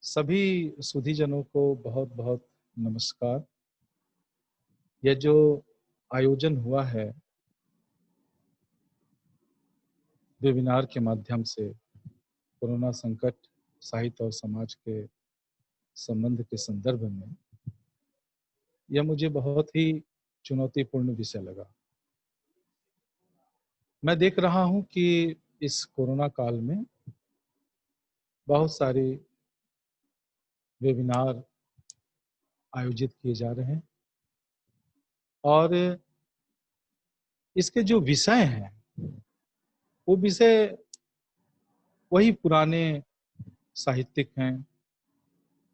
सभी सुधीजनों को बहुत बहुत नमस्कार। यह जो आयोजन हुआ है वेबिनार के माध्यम से कोरोना संकट साहित्य और समाज के संबंध के संदर्भ में, यह मुझे बहुत ही चुनौतीपूर्ण विषय लगा। मैं देख रहा हूं कि इस कोरोना काल में बहुत सारे वेबिनार आयोजित किए जा रहे हैं और इसके जो विषय हैं वो विषय वही पुराने साहित्यिक हैं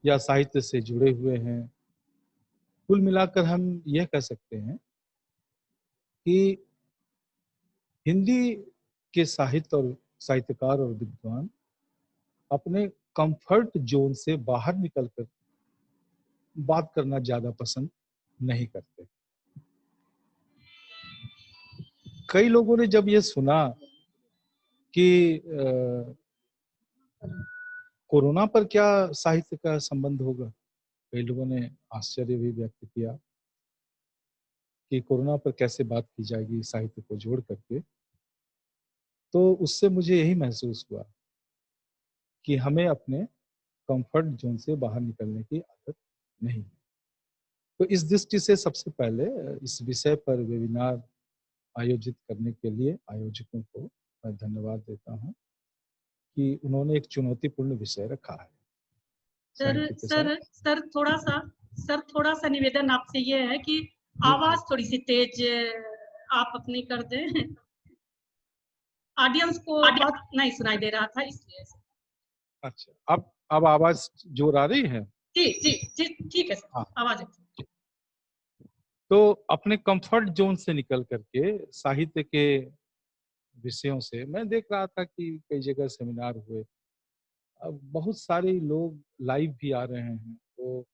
या साहित्य से जुड़े हुए हैं। कुल मिलाकर हम यह कह सकते हैं कि हिंदी के साहित्य और साहित्यकार और विद्वान अपने कंफर्ट जोन से बाहर निकलकर बात करना ज्यादा पसंद नहीं करते। कई लोगों ने जब ये सुना कि कोरोना पर क्या साहित्य का संबंध होगा, कई लोगों ने आश्चर्य भी व्यक्त किया कि कोरोना पर कैसे बात की जाएगी साहित्य को जोड़ करके। तो उससे मुझे यही महसूस हुआ कि हमें अपने कंफर्ट जोन से बाहर निकलने की आदत नहीं है। तो इस दृष्टि से सबसे पहले इस विषय पर वेबिनार आयोजित करने के लिए आयोजकों को मैं धन्यवाद देता हूं कि उन्होंने एक चुनौतीपूर्ण विषय रखा है सर साहित्य के साथ। सर सर थोड़ा सा निवेदन आपसे ये है कि जी आवाज जी। थोड़ी सी तेज आप अपनी कर दें। ऑडियंस को बात नहीं सुनाई दे रहा था इसलिए। अच्छा, अब आवाज जोर आ रही है? जी जी जी, ठीक है सर, हाँ। आवाज तो अपने कंफर्ट जोन से निकल करके साहित्य के विषयों से मैं देख रहा था कि कई जगह सेमिनार हुए। अब बहुत सारे लोग लाइव भी आ रहे हैं, वो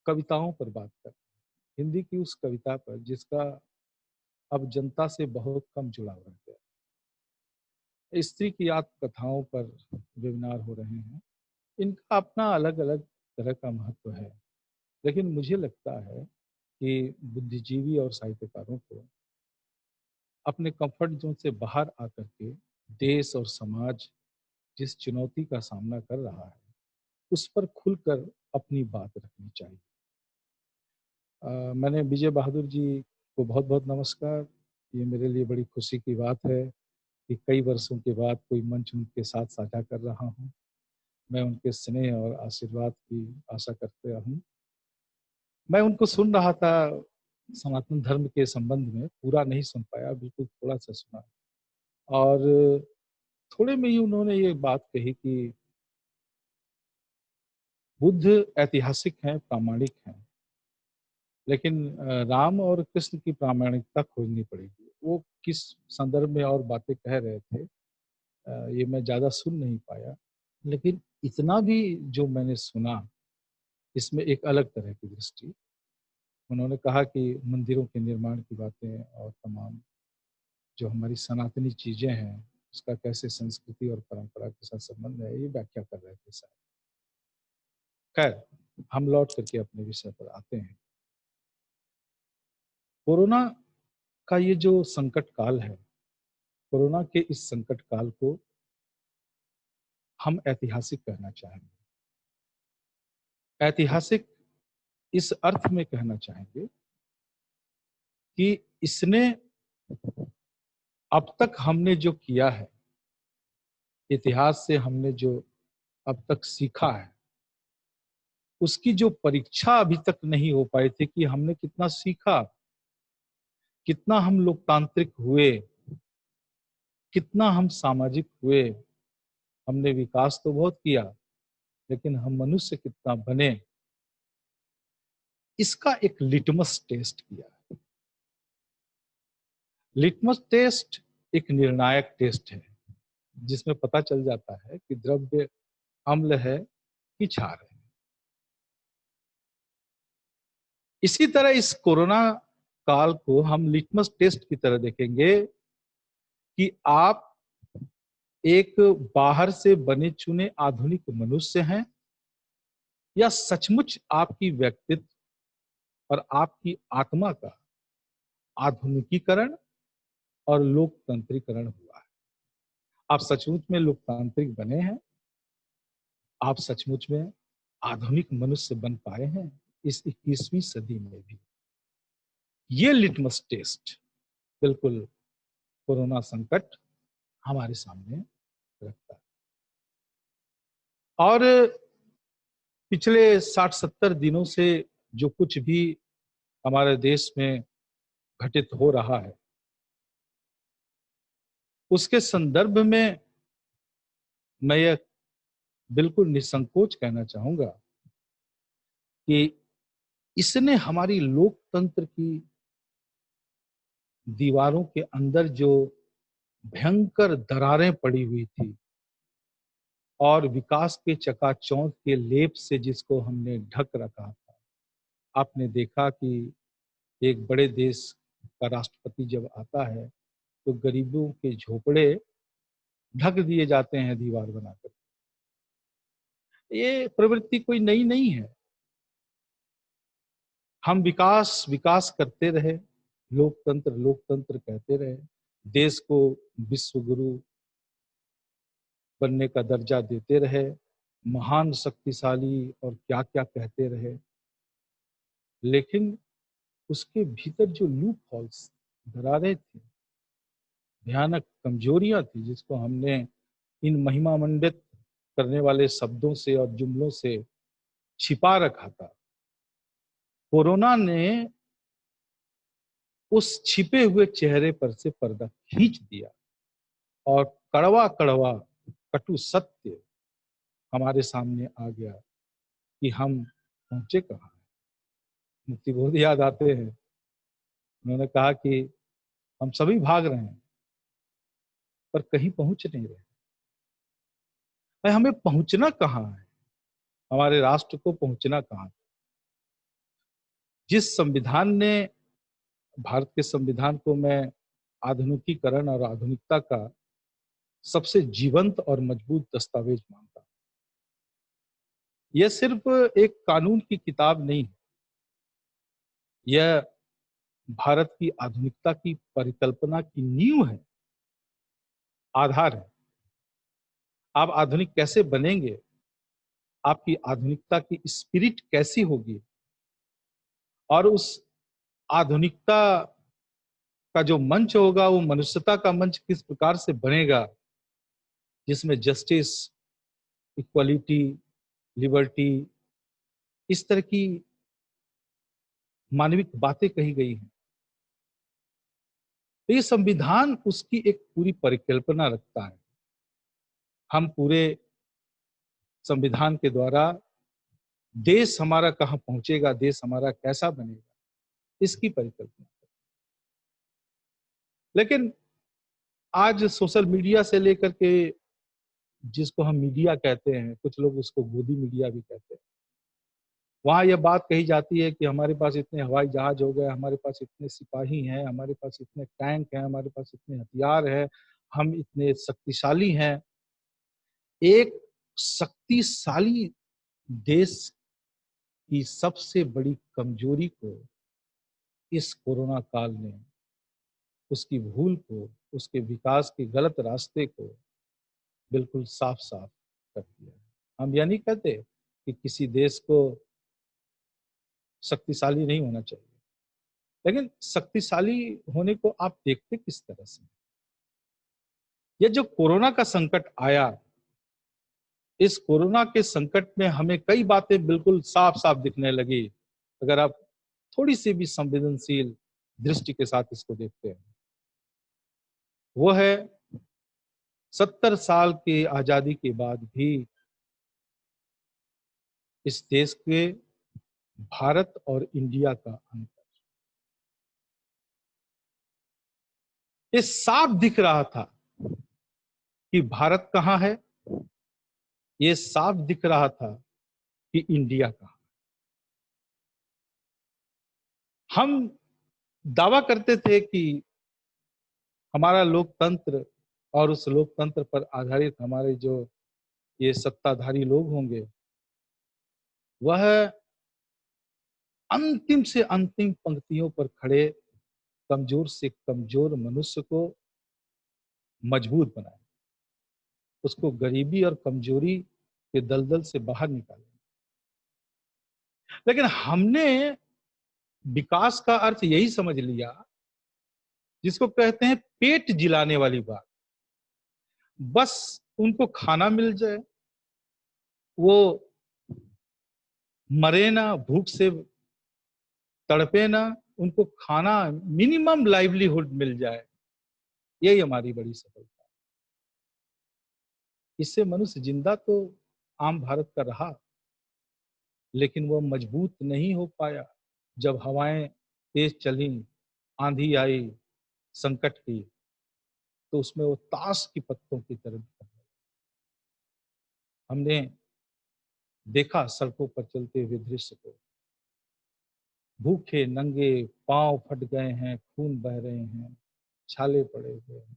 कविताओं पर बात कर, हिंदी की उस कविता पर जिसका अब जनता से बहुत कम जुड़ाव रह गया। स्त्री की आत्मकथाओं पर वेबिनार हो रहे हैं। इनका अपना अलग अलग तरह का महत्व है, लेकिन मुझे लगता है कि बुद्धिजीवी और साहित्यकारों को अपने कंफर्ट जोन से बाहर आकर के देश और समाज जिस चुनौती का सामना कर रहा है उस पर खुलकर अपनी बात रखनी चाहिए। मैंने विजय बहादुर जी को बहुत बहुत नमस्कार। ये मेरे लिए बड़ी खुशी की बात है कि कई वर्षों के बाद कोई मंच उनके साथ साझा कर रहा हूँ। मैं उनके स्नेह और आशीर्वाद की आशा करते हूँ। मैं उनको सुन रहा था, सनातन धर्म के संबंध में पूरा नहीं सुन पाया, बिल्कुल थोड़ा सा सुना। और थोड़े में ही उन्होंने ये बात कही कि बुद्ध ऐतिहासिक हैं, प्रामाणिक हैं, लेकिन राम और कृष्ण की प्रामाणिकता खोजनी पड़ेगी। वो किस संदर्भ में और बातें कह रहे थे, ये मैं ज़्यादा सुन नहीं पाया, लेकिन इतना भी जो मैंने सुना, इसमें एक अलग तरह की दृष्टि। उन्होंने कहा कि मंदिरों के निर्माण की बातें और तमाम जो हमारी सनातनी चीज़ें हैं, उसका कैसे संस्कृति और परंपरा के साथ संबंध है, ये व्याख्या कर रहे थे शायद। खैर, हम लौट करके अपने विषय पर आते हैं। कोरोना का ये जो संकट काल है, कोरोना के इस संकट काल को हम ऐतिहासिक कहना चाहेंगे। ऐतिहासिक इस अर्थ में कहना चाहेंगे कि इसने अब तक हमने जो किया है, इतिहास से हमने जो अब तक सीखा है, उसकी जो परीक्षा अभी तक नहीं हो पाई थी कि हमने कितना सीखा, कितना हम लोकतांत्रिक हुए, कितना हम सामाजिक हुए। हमने विकास तो बहुत किया, लेकिन हम मनुष्य कितना बने, इसका एक लिटमस टेस्ट किया है। लिटमस टेस्ट एक निर्णायक टेस्ट है, जिसमें पता चल जाता है कि द्रव्य अम्ल है कि क्षार है। इसी तरह इस कोरोना काल को हम लिटमस टेस्ट की तरह देखेंगे कि आप एक बाहर से बने चुने आधुनिक मनुष्य हैं या सचमुच आपकी व्यक्तित्व और आपकी आत्मा का आधुनिकीकरण और लोकतंत्रीकरण हुआ है? आप सचमुच में लोकतांत्रिक बने हैं? आप सचमुच में आधुनिक मनुष्य बन पाए हैं इस 21वीं सदी में भी? ये लिटमस टेस्ट बिल्कुल कोरोना संकट हमारे सामने रखता है। और पिछले 60-70 दिनों से जो कुछ भी हमारे देश में घटित हो रहा है, उसके संदर्भ में मैं यह बिल्कुल निसंकोच कहना चाहूंगा कि इसने हमारी लोकतंत्र की दीवारों के अंदर जो भयंकर दरारें पड़ी हुई थी और विकास के चकाचौंध के लेप से जिसको हमने ढक रखा था, आपने देखा कि एक बड़े देश का राष्ट्रपति जब आता है तो गरीबों के झोपड़े ढक दिए जाते हैं दीवार बनाकर। ये प्रवृत्ति कोई नई नहीं है। हम विकास विकास करते रहे, लोकतंत्र लोकतंत्र कहते रहे, देश को विश्व गुरु बनने का दर्जा देते रहे, महान शक्तिशाली और क्या क्या कहते रहे, लेकिन उसके भीतर जो लूप होल्स, दरारें थी, भयानक कमजोरियां थी, जिसको हमने इन महिमा मंडित करने वाले शब्दों से और जुमलों से छिपा रखा था, कोरोना ने उस छिपे हुए चेहरे पर से पर्दा खींच दिया और कड़वा कड़वा कटु सत्य हमारे सामने आ गया कि हम पहुंचे कहाँ हैं। मुक्तिबोध याद आते हैं, उन्होंने कहा कि हम सभी भाग रहे हैं पर कहीं पहुंच नहीं रहे। भाई हमें पहुंचना कहाँ है? हमारे राष्ट्र को पहुंचना कहाँ है? जिस संविधान ने, भारत के संविधान को मैं आधुनिकीकरण और आधुनिकता का सबसे जीवंत और मजबूत दस्तावेज मानता हूं। यह सिर्फ एक कानून की किताब नहीं है, यह भारत की आधुनिकता की परिकल्पना की नींव है, आधार है। आप आधुनिक कैसे बनेंगे, आपकी आधुनिकता की स्पिरिट कैसी होगी और उस आधुनिकता का जो मंच होगा वो मनुष्यता का मंच किस प्रकार से बनेगा, जिसमें जस्टिस, इक्वालिटी, लिबर्टी, इस तरह की मानविक बातें कही गई हैं। तो ये संविधान उसकी एक पूरी परिकल्पना रखता है। हम पूरे संविधान के द्वारा देश हमारा कहाँ पहुंचेगा, देश हमारा कैसा बनेगा, इसकी परिकल्पना। लेकिन आज सोशल मीडिया से लेकर के, जिसको हम मीडिया कहते हैं, कुछ लोग उसको गोदी मीडिया भी कहते हैं, वहां यह बात कही जाती है कि हमारे पास इतने हवाई जहाज हो गए, हमारे पास इतने सिपाही हैं, हमारे पास इतने टैंक हैं, हमारे पास इतने हथियार हैं, हम इतने शक्तिशाली हैं। एक शक्तिशाली देश की सबसे बड़ी कमजोरी को इस कोरोना काल ने, उसकी भूल को, उसके विकास के गलत रास्ते को बिल्कुल साफ साफ कर दिया है। हम यह नहीं कहते कि किसी देश को शक्तिशाली नहीं होना चाहिए, लेकिन शक्तिशाली होने को आप देखते किस तरह से? ये जो कोरोना का संकट आया, इस कोरोना के संकट में हमें कई बातें बिल्कुल साफ साफ दिखने लगी, अगर आप थोड़ी सी भी संवेदनशील दृष्टि के साथ इसको देखते हैं। वो है 70 साल की आजादी के बाद भी इस देश के भारत और इंडिया का अंतर। ये साफ दिख रहा था कि भारत कहाँ है, ये साफ दिख रहा था कि इंडिया कहाँ। हम दावा करते थे कि हमारा लोकतंत्र और उस लोकतंत्र पर आधारित हमारे जो ये सत्ताधारी लोग होंगे, वह अंतिम से अंतिम पंक्तियों पर खड़े कमजोर से कमजोर मनुष्य को मजबूत बनाए, उसको गरीबी और कमजोरी के दलदल से बाहर निकाले। लेकिन हमने विकास का अर्थ यही समझ लिया, जिसको कहते हैं पेट जिलाने वाली बात। बस उनको खाना मिल जाए, वो मरे ना, भूख से तड़पे ना, उनको खाना, मिनिमम लाइवलीहुड मिल जाए, यही हमारी बड़ी सफलता। इससे मनुष्य जिंदा तो आम भारत का रहा, लेकिन वह मजबूत नहीं हो पाया। जब हवाएं तेज चली, आंधी आई संकट की, तो उसमें वो ताश की पत्तों की तरह बिखर गया। हमने देखा सड़कों पर चलते हुए दृश्य को, भूखे नंगे पांव फट गए हैं, खून बह रहे हैं, छाले पड़े हुए हैं,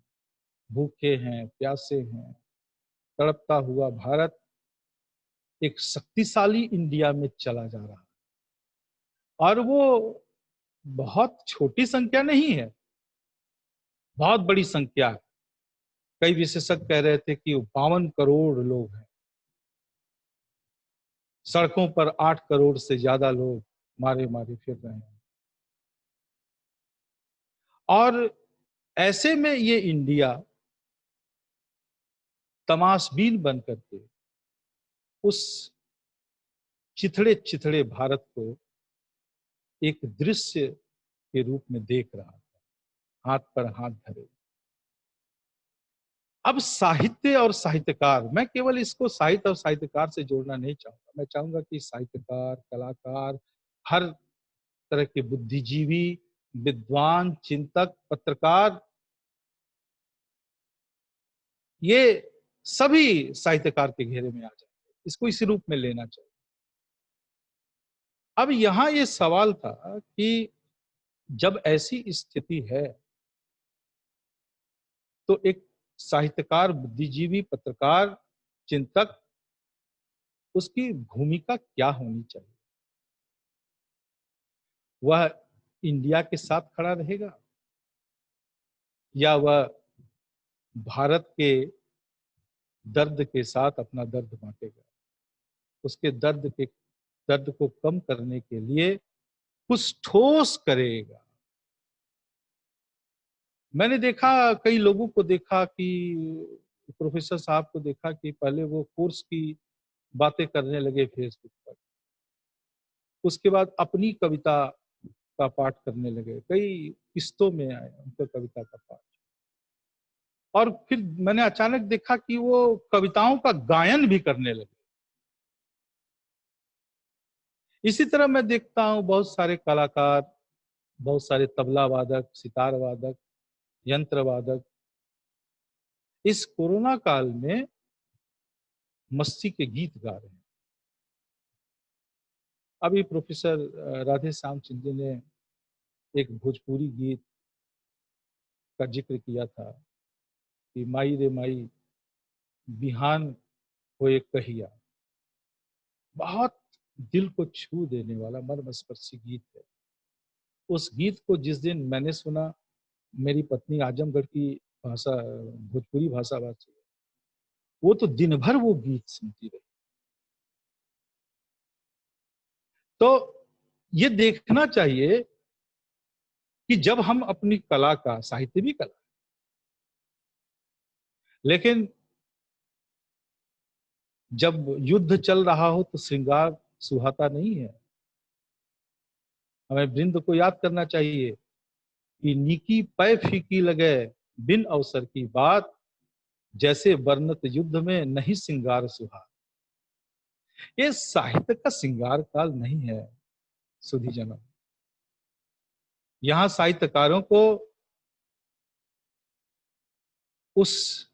भूखे हैं, प्यासे हैं। तड़पता हुआ भारत एक शक्तिशाली इंडिया में चला जा रहा है, और वो बहुत छोटी संख्या नहीं है, बहुत बड़ी संख्या है। कई विशेषज्ञ कह रहे थे कि 52 करोड़ लोग हैं, सड़कों पर 8 करोड़ से ज्यादा लोग मारे मारे फिर रहे हैं। और ऐसे में ये इंडिया तमाशबीन बन करके उस चिथड़े चिथड़े भारत को एक दृश्य के रूप में देख रहा था, हाथ पर हाथ धरे। अब साहित्य और साहित्यकार, मैं केवल इसको साहित्य और साहित्यकार से जोड़ना नहीं चाहूंगा, मैं चाहूंगा कि साहित्यकार, कलाकार, हर तरह के बुद्धिजीवी, विद्वान, चिंतक, पत्रकार, ये सभी साहित्यकार के घेरे में आ जाएंगे। इसको इसी रूप में लेना चाहिए। अब यहां ये सवाल था कि जब ऐसी स्थिति है, तो एक साहित्यकार, बुद्धिजीवी, पत्रकार, चिंतक, उसकी भूमिका क्या होनी चाहिए? वह इंडिया के साथ खड़ा रहेगा, या वह भारत के दर्द के साथ अपना दर्द बांटेगा, उसके दर्द को कम करने के लिए कुछ ठोस करेगा? मैंने देखा, कई लोगों को देखा कि प्रोफेसर साहब को देखा कि पहले वो कोर्स की बातें करने लगे फेसबुक पर, उसके बाद अपनी कविता का पाठ करने लगे, कई किस्तों में आए उनका कविता का पाठ। और फिर मैंने अचानक देखा कि वो कविताओं का गायन भी करने लगे। इसी तरह मैं देखता हूँ बहुत सारे कलाकार, बहुत सारे तबला वादक, सितार वादक, यंत्र वादक इस कोरोना काल में मस्ती के गीत गा रहे हैं। अभी प्रोफेसर राधे श्याम सिंह ने एक भोजपुरी गीत का जिक्र किया था कि माई रे माई बिहान होए कहिया। बहुत दिल को छू देने वाला मर्मस्पर्शी गीत है। उस गीत को जिस दिन मैंने सुना, मेरी पत्नी आजमगढ़ की भाषा, भोजपुरी भाषा भाषी है, वो तो दिन भर वो गीत सुनती रही। तो ये देखना चाहिए कि जब हम अपनी कला का, साहित्य भी कला, लेकिन जब युद्ध चल रहा हो तो श्रृंगार सुहाता नहीं है। हमें वृंद को याद करना चाहिए कि नीकी पै फीकी लगे बिन अवसर की बात, जैसे वर्णत युद्ध में नहीं श्रृंगार सुहा। ये साहित्य का श्रृंगार काल नहीं है सुधी जनों। यहाँ साहित्यकारों को उस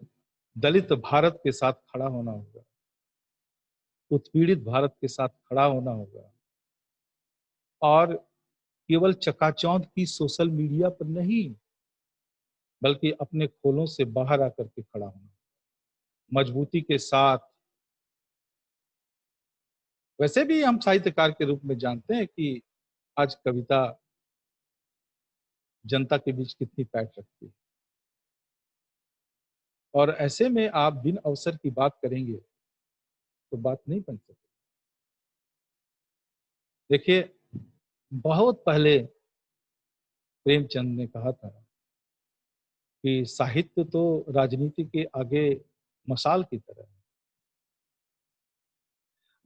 दलित भारत के साथ खड़ा होना होगा, उत्पीड़ित भारत के साथ खड़ा होना होगा, और केवल चकाचौंध की सोशल मीडिया पर नहीं, बल्कि अपने खोलों से बाहर आकर के खड़ा होना, मजबूती के साथ वैसे भी हम साहित्यकार के रूप में जानते हैं कि आज कविता जनता के बीच कितनी पैठ रखती है, और ऐसे में आप बिन अवसर की बात करेंगे तो बात नहीं बन सकती। देखिए, बहुत पहले प्रेमचंद ने कहा था कि साहित्य तो राजनीति के आगे मशाल की तरह है।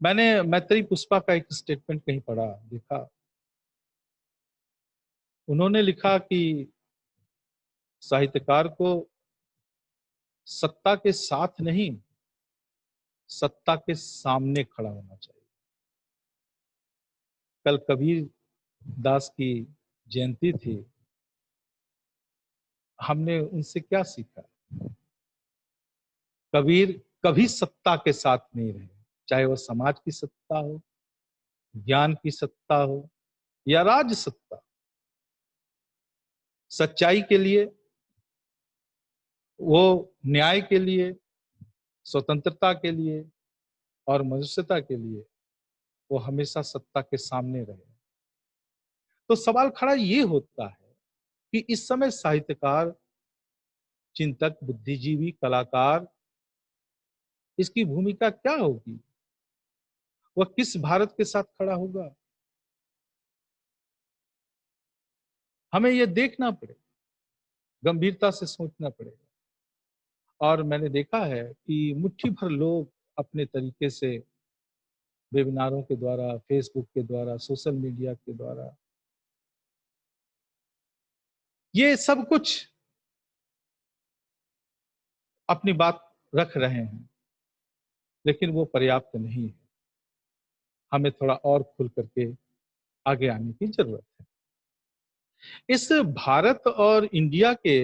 मैंने मैत्रेयी पुष्पा का एक स्टेटमेंट कहीं पढ़ा, देखा। उन्होंने लिखा कि साहित्यकार को सत्ता के साथ नहीं, सत्ता के सामने खड़ा होना चाहिए। कल कबीर दास की जयंती थी, हमने उनसे क्या सीखा? कबीर कभी सत्ता के साथ नहीं रहे, चाहे वह समाज की सत्ता हो, ज्ञान की सत्ता हो या राज सत्ता। सच्चाई के लिए, वो न्याय के लिए, स्वतंत्रता के लिए और मनुष्यता के लिए वो हमेशा सत्ता के सामने रहे। तो सवाल खड़ा ये होता है कि इस समय साहित्यकार, चिंतक, बुद्धिजीवी, कलाकार, इसकी भूमिका क्या होगी? वह किस भारत के साथ खड़ा होगा? हमें यह देखना पड़ेगा, गंभीरता से सोचना पड़ेगा। और मैंने देखा है कि मुट्ठी भर लोग अपने तरीके से वेबिनारों के द्वारा, फेसबुक के द्वारा, सोशल मीडिया के द्वारा ये सब कुछ अपनी बात रख रहे हैं, लेकिन वो पर्याप्त नहीं है। हमें थोड़ा और खुल करके आगे आने की जरूरत है। इस भारत और इंडिया के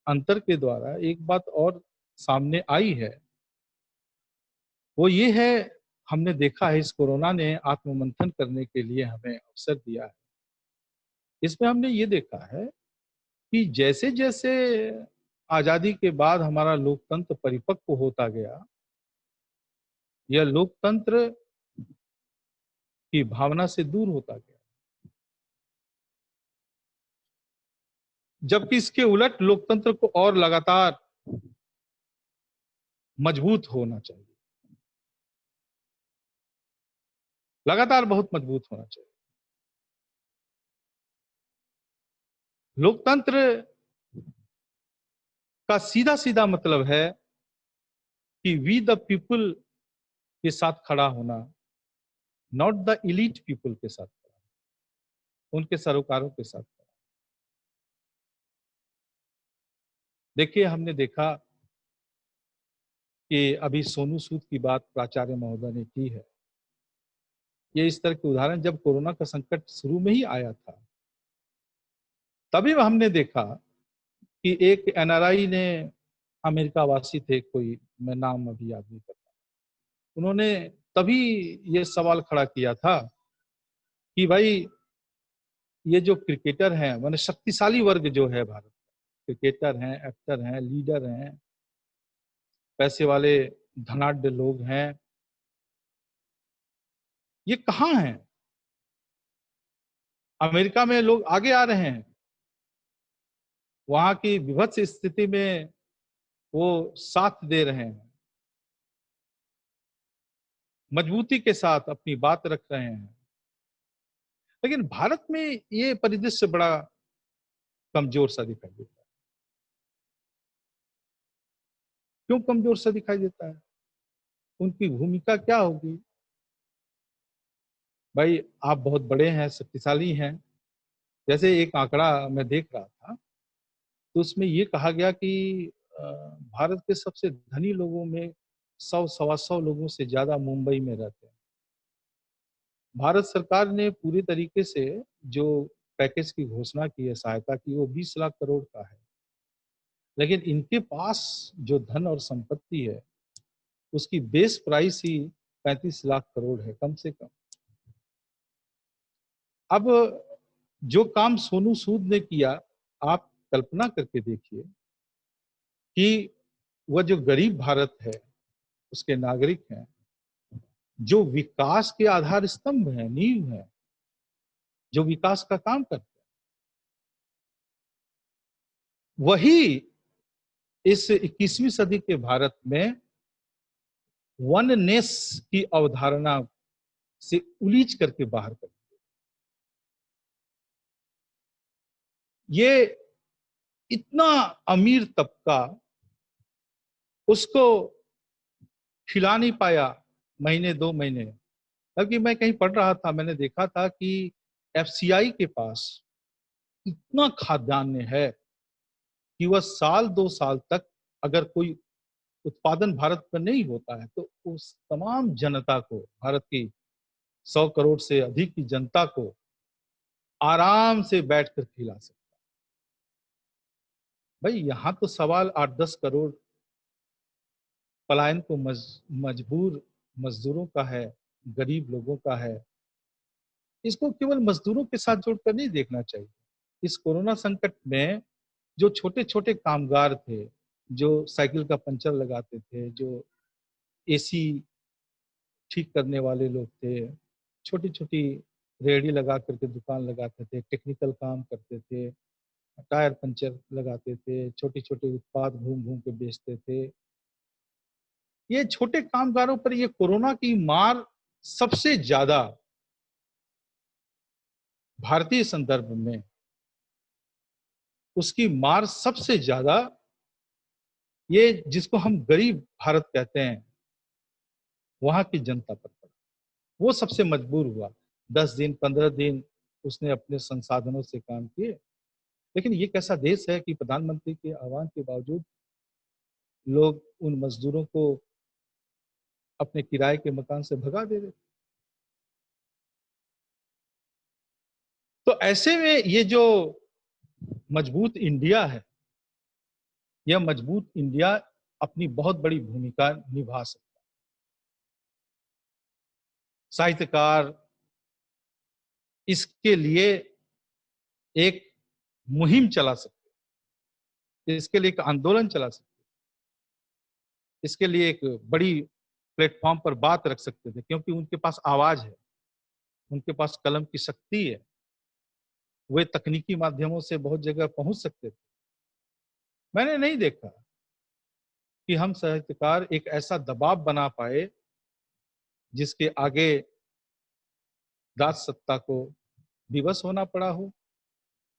अंतर के द्वारा एक बात और सामने आई है, वो ये है, हमने देखा है इस कोरोना ने आत्ममंथन करने के लिए हमें अवसर दिया है। इसमें हमने ये देखा है कि जैसे जैसे आजादी के बाद हमारा लोकतंत्र परिपक्व होता गया, यह लोकतंत्र की भावना से दूर होता गया, जबकि इसके उलट लोकतंत्र को और लगातार मजबूत होना चाहिए, लगातार बहुत मजबूत होना चाहिए। लोकतंत्र का सीधा सीधा मतलब है कि वी द पीपुल के साथ खड़ा होना, नॉट द इलीट पीपुल के साथ खड़ा, उनके सरोकारों के साथ खड़ा। देखिए, हमने देखा कि अभी सोनू सूद की बात प्राचार्य महोदय ने की है। ये इस तरह के उदाहरण जब कोरोना का संकट शुरू में ही आया था, तभी हमने देखा कि एक एनआरआई ने, अमेरिका वासी थे कोई, मैं नाम अभी याद नहीं करता, उन्होंने तभी ये सवाल खड़ा किया था कि भाई ये जो क्रिकेटर हैं, माने शक्तिशाली वर्ग जो है भारत का, क्रिकेटर हैं, एक्टर हैं, लीडर हैं, पैसे वाले धनाढ्य लोग हैं, ये कहाँ हैं? अमेरिका में लोग आगे आ रहे हैं, वहां की विभत्स स्थिति में वो साथ दे रहे हैं, मजबूती के साथ अपनी बात रख रहे हैं। लेकिन भारत में ये परिदृश्य बड़ा कमजोर सा दिखाई देता है। क्यों कमजोर सा दिखाई देता है? उनकी भूमिका क्या होगी? भाई, आप बहुत बड़े हैं, शक्तिशाली हैं। जैसे एक आंकड़ा मैं देख रहा था, तो उसमें ये कहा गया कि भारत के सबसे धनी लोगों में 100 सवा 100 लोगों से ज्यादा मुंबई में रहते हैं। भारत सरकार ने पूरी तरीके से जो पैकेज की घोषणा की है, सहायता की, वो 20 लाख करोड़ का है। लेकिन इनके पास जो धन और संपत्ति है, उसकी बेस प्राइस ही 35 लाख करोड़ है, कम से कम। अब जो काम सोनू सूद ने किया, आप कल्पना करके देखिए कि वह जो गरीब भारत है, उसके नागरिक हैं, जो विकास के आधार स्तंभ है, नींव है, जो विकास का काम करते हैं, वही इस 21वीं सदी के भारत में वननेस की अवधारणा से उलीच करके बाहर कर। ये इतना अमीर तबका उसको खिला नहीं पाया महीने 2 महीने। बल्कि मैं कहीं पढ़ रहा था, मैंने देखा था कि एफसीआई के पास इतना खाद्यान्न है कि वह साल 2 साल तक अगर कोई उत्पादन भारत में नहीं होता है तो उस तमाम जनता को, भारत की 100 करोड़ से अधिक की जनता को आराम से बैठकर खिला सकता। भाई यहाँ तो सवाल 8-10 करोड़ पलायन को मजबूर मजदूरों का है, गरीब लोगों का है। इसको केवल मजदूरों के साथ जोड़कर नहीं देखना चाहिए। इस कोरोना संकट में जो छोटे छोटे कामगार थे, जो साइकिल का पंचर लगाते थे, जो एसी ठीक करने वाले लोग थे, छोटी छोटी रेहड़ी लगा करके दुकान लगाते थे, टेक्निकल काम करते थे, टायर पंचर लगाते थे, छोटे छोटे उत्पाद घूम घूम के बेचते थे, ये छोटे कामगारों पर ये कोरोना की मार सबसे ज्यादा भारतीय संदर्भ में, उसकी मार सबसे ज्यादा ये जिसको हम गरीब भारत कहते हैं वहां की जनता पर पड़ा। वो सबसे मजबूर हुआ। 10 दिन 15 दिन उसने अपने संसाधनों से काम किए। लेकिन ये कैसा देश है कि प्रधानमंत्री के आह्वान के बावजूद लोग उन मजदूरों को अपने किराए के मकान से भगा दे रहे। तो ऐसे में ये जो मजबूत इंडिया है, यह मजबूत इंडिया अपनी बहुत बड़ी भूमिका निभा सकता है। साहित्यकार इसके लिए एक मुहिम चला सकते हैं, इसके लिए एक आंदोलन चला सकते हैं, इसके लिए एक बड़ी प्लेटफॉर्म पर बात रख सकते थे, क्योंकि उनके पास आवाज है, उनके पास कलम की शक्ति है, वे तकनीकी माध्यमों से बहुत जगह पहुंच सकते थे। मैंने नहीं देखा कि हम साहित्यकार एक ऐसा दबाव बना पाए जिसके आगे राज सत्ता को विवश होना पड़ा हो,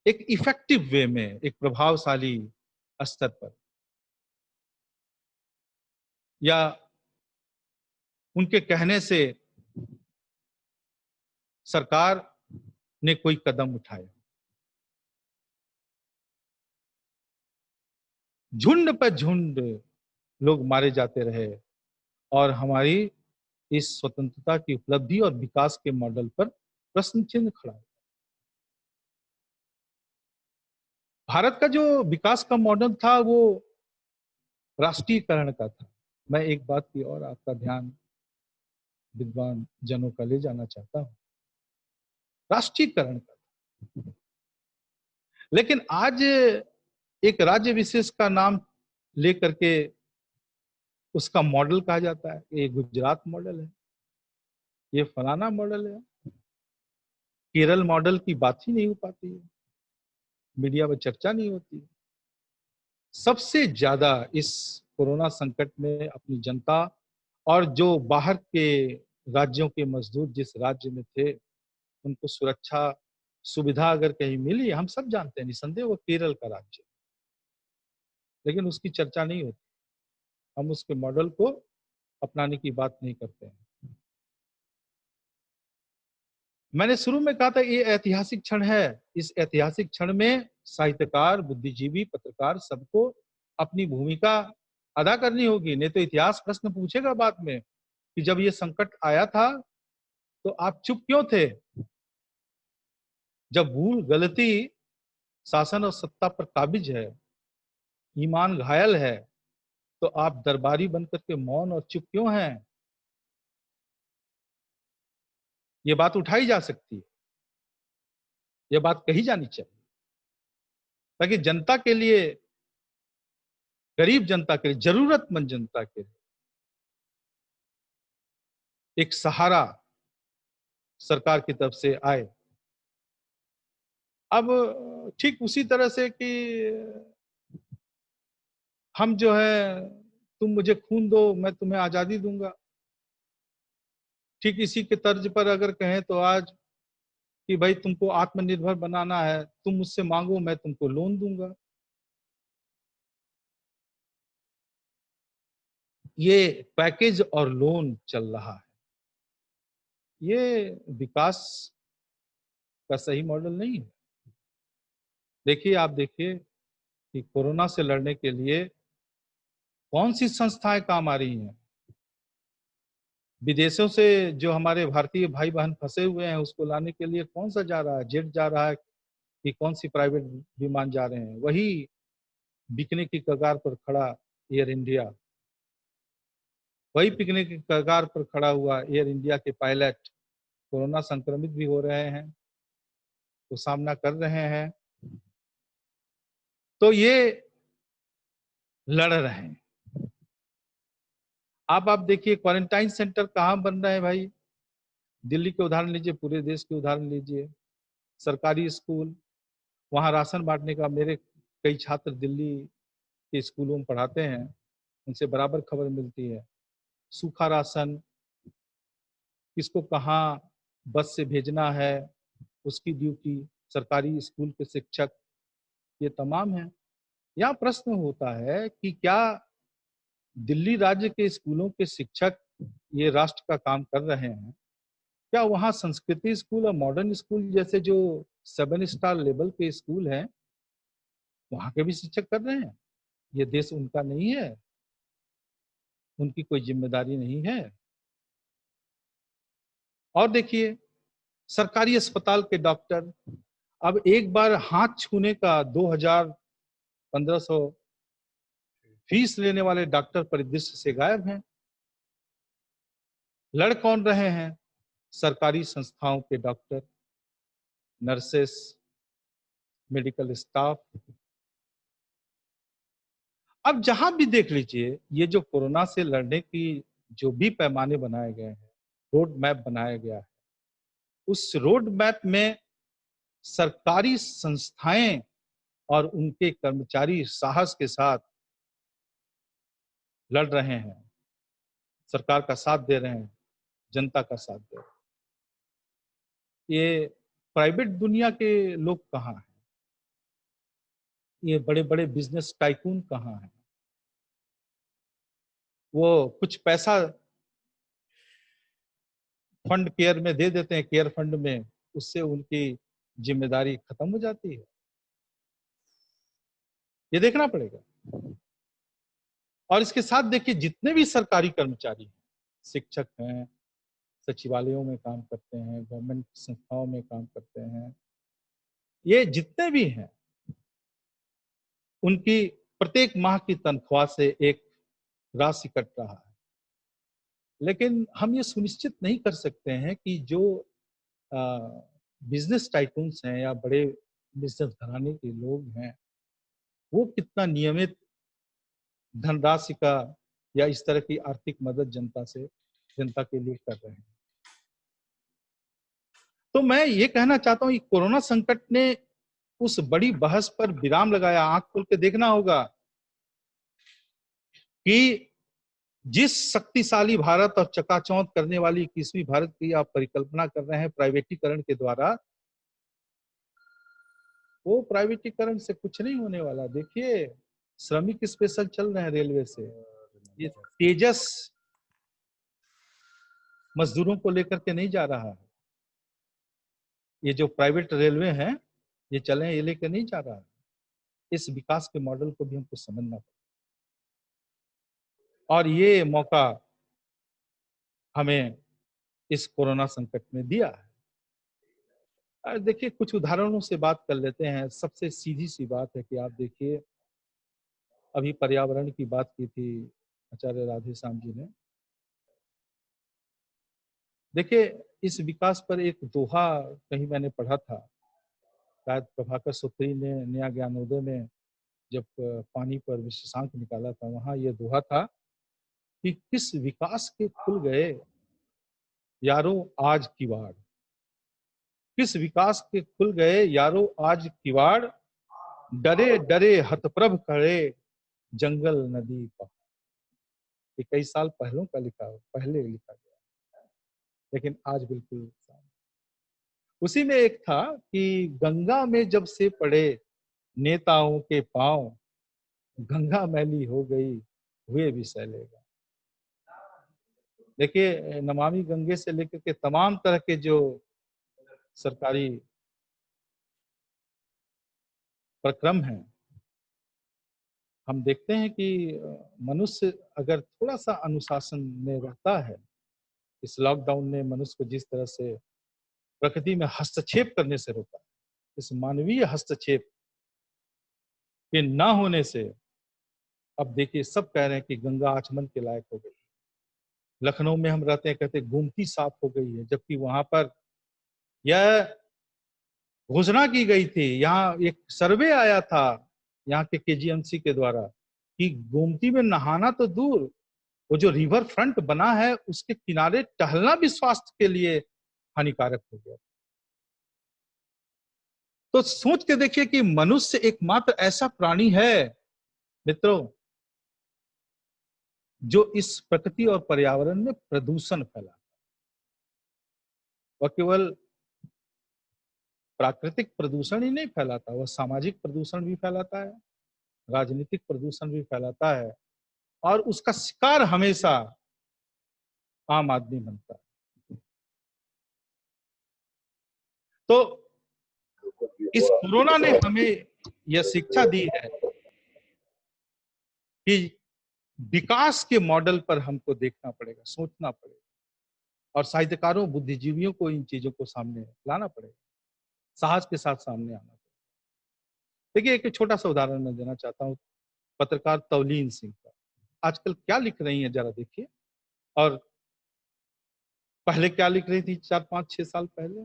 एक इफेक्टिव वे में, एक प्रभावशाली स्तर पर, या उनके कहने से सरकार ने कोई कदम उठाया। झुंड पर झुंड लोग मारे जाते रहे और हमारी इस स्वतंत्रता की उपलब्धि और विकास के मॉडल पर प्रश्न चिन्ह खड़ा है। भारत का जो विकास का मॉडल था वो राष्ट्रीयकरण का था। मैं एक बात की और आपका ध्यान विद्वान जनों का ले जाना चाहता हूं, राष्ट्रीयकरण का था। लेकिन आज एक राज्य विशेष का नाम लेकर के उसका मॉडल कहा जाता है, ये गुजरात मॉडल है, ये फलाना मॉडल है। केरल मॉडल की बात ही नहीं हो पाती है, मीडिया में चर्चा नहीं होती। सबसे ज्यादा इस कोरोना संकट में अपनी जनता और जो बाहर के राज्यों के मजदूर जिस राज्य में थे उनको सुरक्षा सुविधा अगर कहीं मिली, हम सब जानते हैं निसंदेह वो केरल का राज्य, लेकिन उसकी चर्चा नहीं होती। हम उसके मॉडल को अपनाने की बात नहीं करते हैं। मैंने शुरू में कहा था ये ऐतिहासिक क्षण है। इस ऐतिहासिक क्षण में साहित्यकार, बुद्धिजीवी, पत्रकार सबको अपनी भूमिका अदा करनी होगी, नहीं तो इतिहास प्रश्न पूछेगा बाद में कि जब ये संकट आया था तो आप चुप क्यों थे? जब भूल गलती शासन और सत्ता पर काबिज है, ईमान घायल है, तो आप दरबारी बनकर के मौन और चुप क्यों हैं? ये बात उठाई जा सकती है, ये बात कही जानी चाहिए, ताकि जनता के लिए, गरीब जनता के लिए, जरूरतमंद जनता के लिए एक सहारा सरकार की तरफ से आए। अब ठीक उसी तरह से कि हम जो है, तुम मुझे खून दो, मैं तुम्हें आज़ादी दूँगा। ठीक इसी के तर्ज पर अगर कहें तो आज कि भाई तुमको आत्मनिर्भर बनाना है, तुम मुझसे माँगो, मैं तुमको लोन दूँगा। ये पैकेज और लोन चल रहा है। ये विकास का सही मॉडल नहीं है। देखिए, आप देखिए कि कोरोना से लड़ने के लिए कौन-सी संस्थाएँ काम आ रही हैं। विदेशों से जो हमारे भारतीय भाई-बहन फँसे हुए हैं, उसको लाने के लिए कौन-सा जा रहा है? जेट जा रहा है कि कौन-सी प्राइवेट विमान जा रहे हैं? वही बिकने की कगार पर खड़ा एयर इंडिया, वही बिकने की कगार पर खड़ा हुआ एयर इंडिया के पायलट कोरोना संक्रमित भी हो रहे हैं, तो सामना कर रहे हैं। तो ये लड़ रहे हैं। आप देखिए क्वारंटाइन सेंटर कहाँ बन रहे हैं भाई? दिल्ली के उदाहरण लीजिए, पूरे देश के उदाहरण लीजिए। सरकारी स्कूल, वहाँ राशन बाँटने का मेरे कई छात्र दिल्ली के स्कूलों में पढ़ाते हैं, उनसे बराबर खबर मिलती है। सूखा राशन, किसको कहाँ बस से भेजना है, उसकी ड्यूटी, सरकारी स्कूल के शिक्षक, ये तमाम है। यहाँ प्रश्न होता है कि क्या दिल्ली राज्य के स्कूलों के शिक्षक ये राष्ट्र का काम कर रहे हैं? क्या वहाँ संस्कृति स्कूल और मॉडर्न स्कूल जैसे जो 7 स्टार लेवल के स्कूल हैं, वहाँ के भी शिक्षक कर रहे हैं? ये देश उनका नहीं है? उनकी कोई ज़िम्मेदारी नहीं है? और देखिए, सरकारी अस्पताल के डॉक्टर अब एक बार हाथ छूने का 2000 1500 फीस लेने वाले डॉक्टर परिदृश्य से गायब हैं। लड़ कौन रहे हैं? सरकारी संस्थाओं के डॉक्टर, नर्सेस, मेडिकल स्टाफ। अब जहां भी देख लीजिए, ये जो कोरोना से लड़ने की जो भी पैमाने बनाए गए हैं, रोड मैप बनाया गया है, उस रोड मैप में सरकारी संस्थाएं और उनके कर्मचारी साहस के साथ लड़ रहे हैं, सरकार का साथ दे रहे हैं, जनता का साथ दे रहे हैं। ये प्राइवेट दुनिया के लोग कहाँ हैं? ये बड़े-बड़े बिजनेस टाइकून कहाँ हैं? वो कुछ पैसा फंड केयर में दे देते हैं, केयर फंड में, उससे उनकी जिम्मेदारी खत्म हो जाती है। ये देखना पड़ेगा। और इसके साथ देखिए जितने भी सरकारी कर्मचारी हैं, शिक्षक हैं, सचिवालयों में काम करते हैं, गवर्नमेंट संस्थाओं में काम करते हैं, ये जितने भी हैं, उनकी प्रत्येक माह की तनख्वाह से एक राशि कट रहा है। लेकिन हम ये सुनिश्चित नहीं कर सकते हैं कि जो अ, बिज़नेस टाइकून्स हैं या बड़े बिज़नेस घराने के लोग हैं, वो कितना नियमित धनराशि का या इस तरह की आर्थिक मदद जनता के लिए कर रहे हैं। तो मैं ये कहना चाहता हूँ कि कोरोना संकट ने उस बड़ी बहस पर विराम लगाया। आँख खोल के देखना होगा कि जिस शक्तिशाली भारत और चकाचौंध करने वाली 21वीं भारत की आप परिकल्पना कर रहे हैं प्राइवेटीकरण के द्वारा, वो प्राइवेटीकरण से कुछ नहीं होने वाला। देखिए, श्रमिक स्पेशल चल रहे हैं रेलवे से। ये तेजस मजदूरों को लेकर के नहीं जा रहा है। ये जो प्राइवेट रेलवे हैं, ये चले ये लेकर नहीं जा रहा है। इस विकास के मॉडल को भी हमको समझना पड़ेगा। और ये मौका हमें इस कोरोना संकट में दिया है। देखिए कुछ उदाहरणों से बात कर लेते हैं। सबसे सीधी-सी बात है कि आप देखिए, अभी पर्यावरण की बात की थी आचार्य राधेश्याम जी ने। देखिए, इस विकास पर एक दोहा कहीं मैंने पढ़ा था, शायद प्रभाकर सूत्री ने नया ज्ञानोदय में जब पानी पर विशेषांक निकाला था, वहाँ ये दोहा था कि किस विकास के खुल गए यारों आज किवाड़, किस विकास के खुल गए यारों आज किवाड़, डरे डरे हतप्रभ खड़े जंगल नदी पहाड़। ये कई साल पहले लिखा गया, लेकिन आज बिल्कुल साफ। उसी में एक था कि गंगा में जब से पड़े नेताओं के पांव, गंगा मैली हो गई हुए भी सैलेगा। देखिए, नमामि गंगे से लेकर के तमाम तरह के जो सरकारी प्रक्रम हैं, हम देखते हैं कि मनुष्य अगर थोड़ा सा अनुशासन में रहता है, इस लॉकडाउन ने मनुष्य को जिस तरह से प्रकृति में हस्तक्षेप करने से रोका, इस मानवीय हस्तक्षेप के ना होने से अब देखिए सब कह रहे हैं कि गंगा आचमन के लायक हो गई। लखनऊ में हम रहते हैं, कहते हैं गोमती साफ हो गई है, जबकि वहां पर यह घोषणा की गई थी, यहाँ एक सर्वे आया था यहाँ के केजीएमसी के द्वारा कि गोमती में नहाना तो दूर, वो जो रिवर फ्रंट बना है उसके किनारे टहलना भी स्वास्थ्य के लिए हानिकारक हो गया। तो सोच के देखिए कि मनुष्य एकमात्र ऐसा प्राणी है मित्रों जो इस प्रकृति और पर्यावरण में प्रदूषण फैला। वह केवल प्राकृतिक प्रदूषण ही नहीं फैलाता, वह सामाजिक प्रदूषण भी फैलाता है, राजनीतिक प्रदूषण भी फैलाता है, और उसका शिकार हमेशा आम आदमी बनता है। तो इस कोरोना ने हमें यह शिक्षा दी है कि विकास के मॉडल पर हमको देखना पड़ेगा, सोचना पड़ेगा, और साहित्यकारों बुद्धिजीवियों को इन चीजों को सामने लाना पड़ेगा, साहस के साथ सामने आना पड़ेगा। देखिए, एक छोटा सा उदाहरण मैं देना चाहता हूँ, पत्रकार तवलीन सिंह का। आजकल क्या लिख रही हैं जरा देखिए, और पहले क्या लिख रही थी 4 5 6 साल पहले,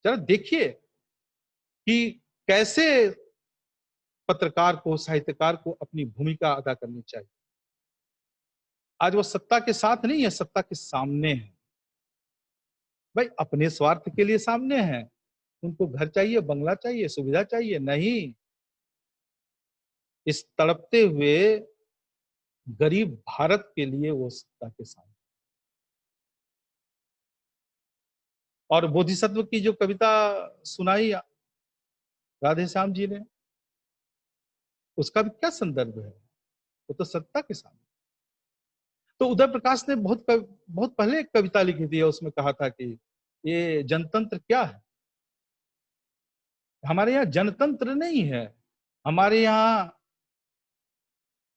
जरा देखिए कि कैसे पत्रकार को, साहित्यकार को अपनी भूमिका अदा करनी चाहिए। आज वो सत्ता के साथ नहीं है, सत्ता के सामने है। भाई अपने स्वार्थ के लिए सामने है, उनको घर चाहिए, बंगला चाहिए, सुविधा चाहिए, नहीं, इस तड़पते हुए गरीब भारत के लिए वो सत्ता के सामने। और बोधिसत्व की जो कविता सुनाई राधे श्याम जी ने, उसका भी क्या संदर्भ है, वो तो सत्ता के सामने। तो उदय प्रकाश ने बहुत पहले एक कविता लिखी थी, उसमें कहा था कि ये जनतंत्र क्या है। हमारे यहाँ जनतंत्र नहीं है, हमारे यहाँ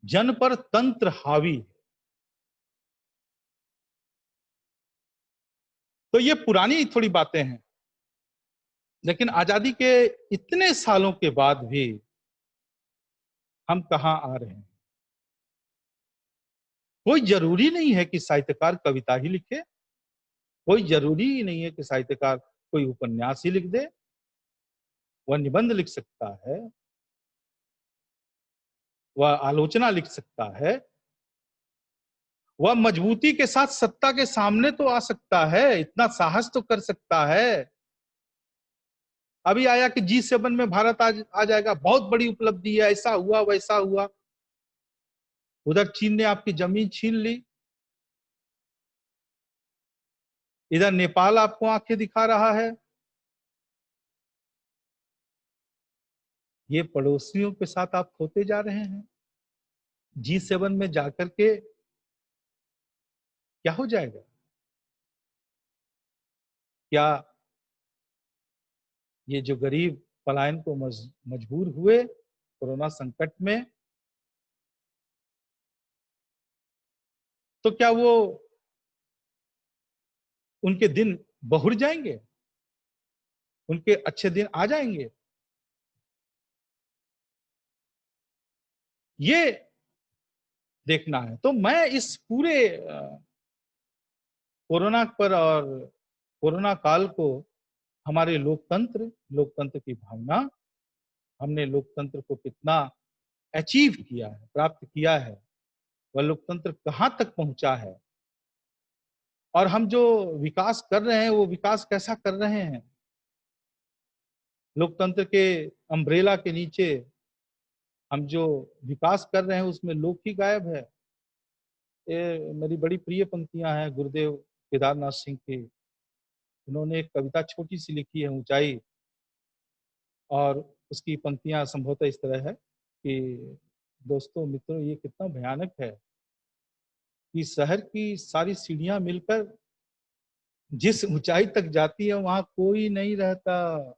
जन पर तंत्र हावी है। तो ये पुरानी थोड़ी बातें हैं, लेकिन आजादी के इतने सालों के बाद भी हम कहाँ आ रहे हैं। कोई जरूरी नहीं है कि साहित्यकार कविता ही लिखे, कोई जरूरी ही नहीं है कि साहित्यकार कोई उपन्यास ही लिख दे। वह निबंध लिख सकता है, वह आलोचना लिख सकता है, वह मजबूती के साथ सत्ता के सामने तो आ सकता है, इतना साहस तो कर सकता है। अभी आया कि G7 में भारत आ जाएगा, बहुत बड़ी उपलब्धि है, ऐसा हुआ वैसा हुआ। उधर चीन ने आपकी जमीन छीन ली, इधर नेपाल आपको आंखें दिखा रहा है। ये पड़ोसियों के साथ आप होते जा रहे हैं। G7 में जाकर के क्या हो जाएगा? क्या ये जो गरीब पलायन को मजबूर हुए कोरोना संकट में, तो क्या वो उनके दिन बहुर जाएंगे, उनके अच्छे दिन आ जाएंगे? ये देखना है। तो मैं इस पूरे कोरोना पर और कोरोना काल को हमारे लोकतंत्र की भावना, हमने लोकतंत्र को कितना अचीव किया है, प्राप्त किया है, वह लोकतंत्र कहाँ तक पहुंचा है, और हम जो विकास कर रहे हैं वो विकास कैसा कर रहे हैं? लोकतंत्र के अम्ब्रेला के नीचे हम जो विकास कर रहे हैं उसमें लोग ही गायब है। ये मेरी बड़ी प्रिय पंक्तियां हैं गुरुदेव केदारनाथ सिंह की। उन्होंने एक कविता छोटी सी लिखी है, ऊंचाई, और उसकी पंक्तियां संभवतः इस तरह है कि दोस्तों मित्रों, ये कितना भयानक है कि शहर की सारी सीढ़ियां मिलकर जिस ऊंचाई तक जाती है वहां कोई नहीं रहता।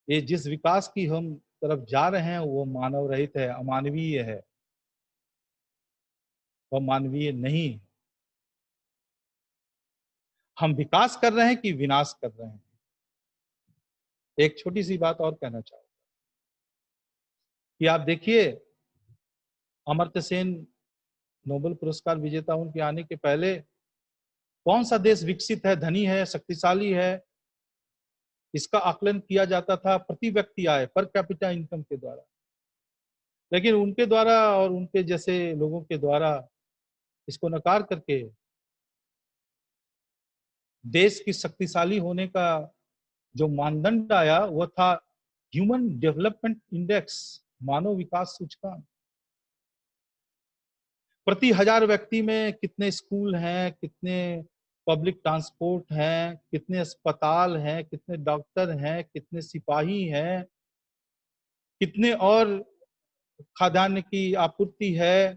ये जिस विकास की हम तरफ जा रहे हैं वो मानव रहित है, अमानवीय है, वह मानवीय नहीं है। हम विकास कर रहे हैं कि विनाश कर रहे हैं? एक छोटी सी बात और कहना चाहूंगा कि आप देखिए, अमर्त्य सेन नोबेल पुरस्कार विजेता, उनके आने के पहले कौन सा देश विकसित है, धनी है, शक्तिशाली है, इसका आकलन किया जाता था प्रति व्यक्ति आय, पर कैपिटा इनकम के द्वारा। लेकिन उनके द्वारा और उनके जैसे लोगों के द्वारा इसको नकार करके देश की शक्तिशाली होने का जो मानदंड आया वो था ह्यूमन डेवलपमेंट इंडेक्स, मानव विकास सूचकांक। प्रति 1000 व्यक्ति में कितने स्कूल हैं, कितने पब्लिक ट्रांसपोर्ट हैं, कितने अस्पताल हैं, कितने डॉक्टर हैं, कितने सिपाही हैं, कितने और खाद्यान्न की आपूर्ति है,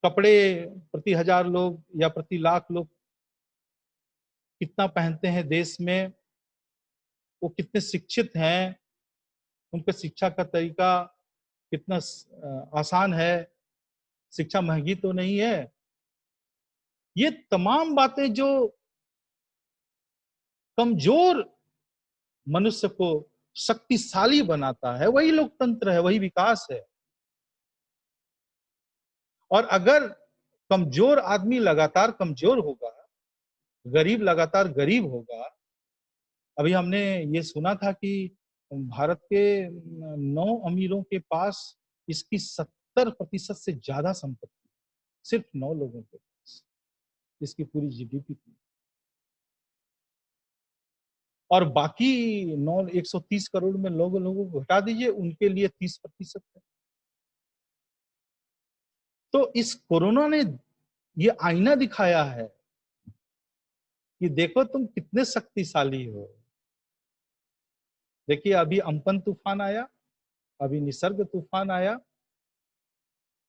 कपड़े प्रति 1000 लोग या प्रति लाख लोग कितना पहनते हैं देश में, वो कितने शिक्षित हैं, उनके शिक्षा का तरीका कितना आसान है, शिक्षा महंगी तो नहीं है। ये तमाम बातें जो कमजोर मनुष्य को शक्तिशाली बनाता है वही लोकतंत्र है, वही विकास है। और अगर कमजोर आदमी लगातार कमजोर होगा, गरीब लगातार गरीब होगा। अभी हमने ये सुना था कि भारत के 9 अमीरों के पास इसकी 70% से ज्यादा संपत्ति, सिर्फ 9 लोगों के पास, इसकी पूरी जीडीपी की। और बाकी 130 करोड़ में लोगों को हटा दीजिए, उनके लिए 30% है। तो इस कोरोना ने ये आईना दिखाया है कि देखो तुम कितने शक्तिशाली हो। देखिए, अभी अम्पन तूफान आया, अभी निसर्ग तूफान आया,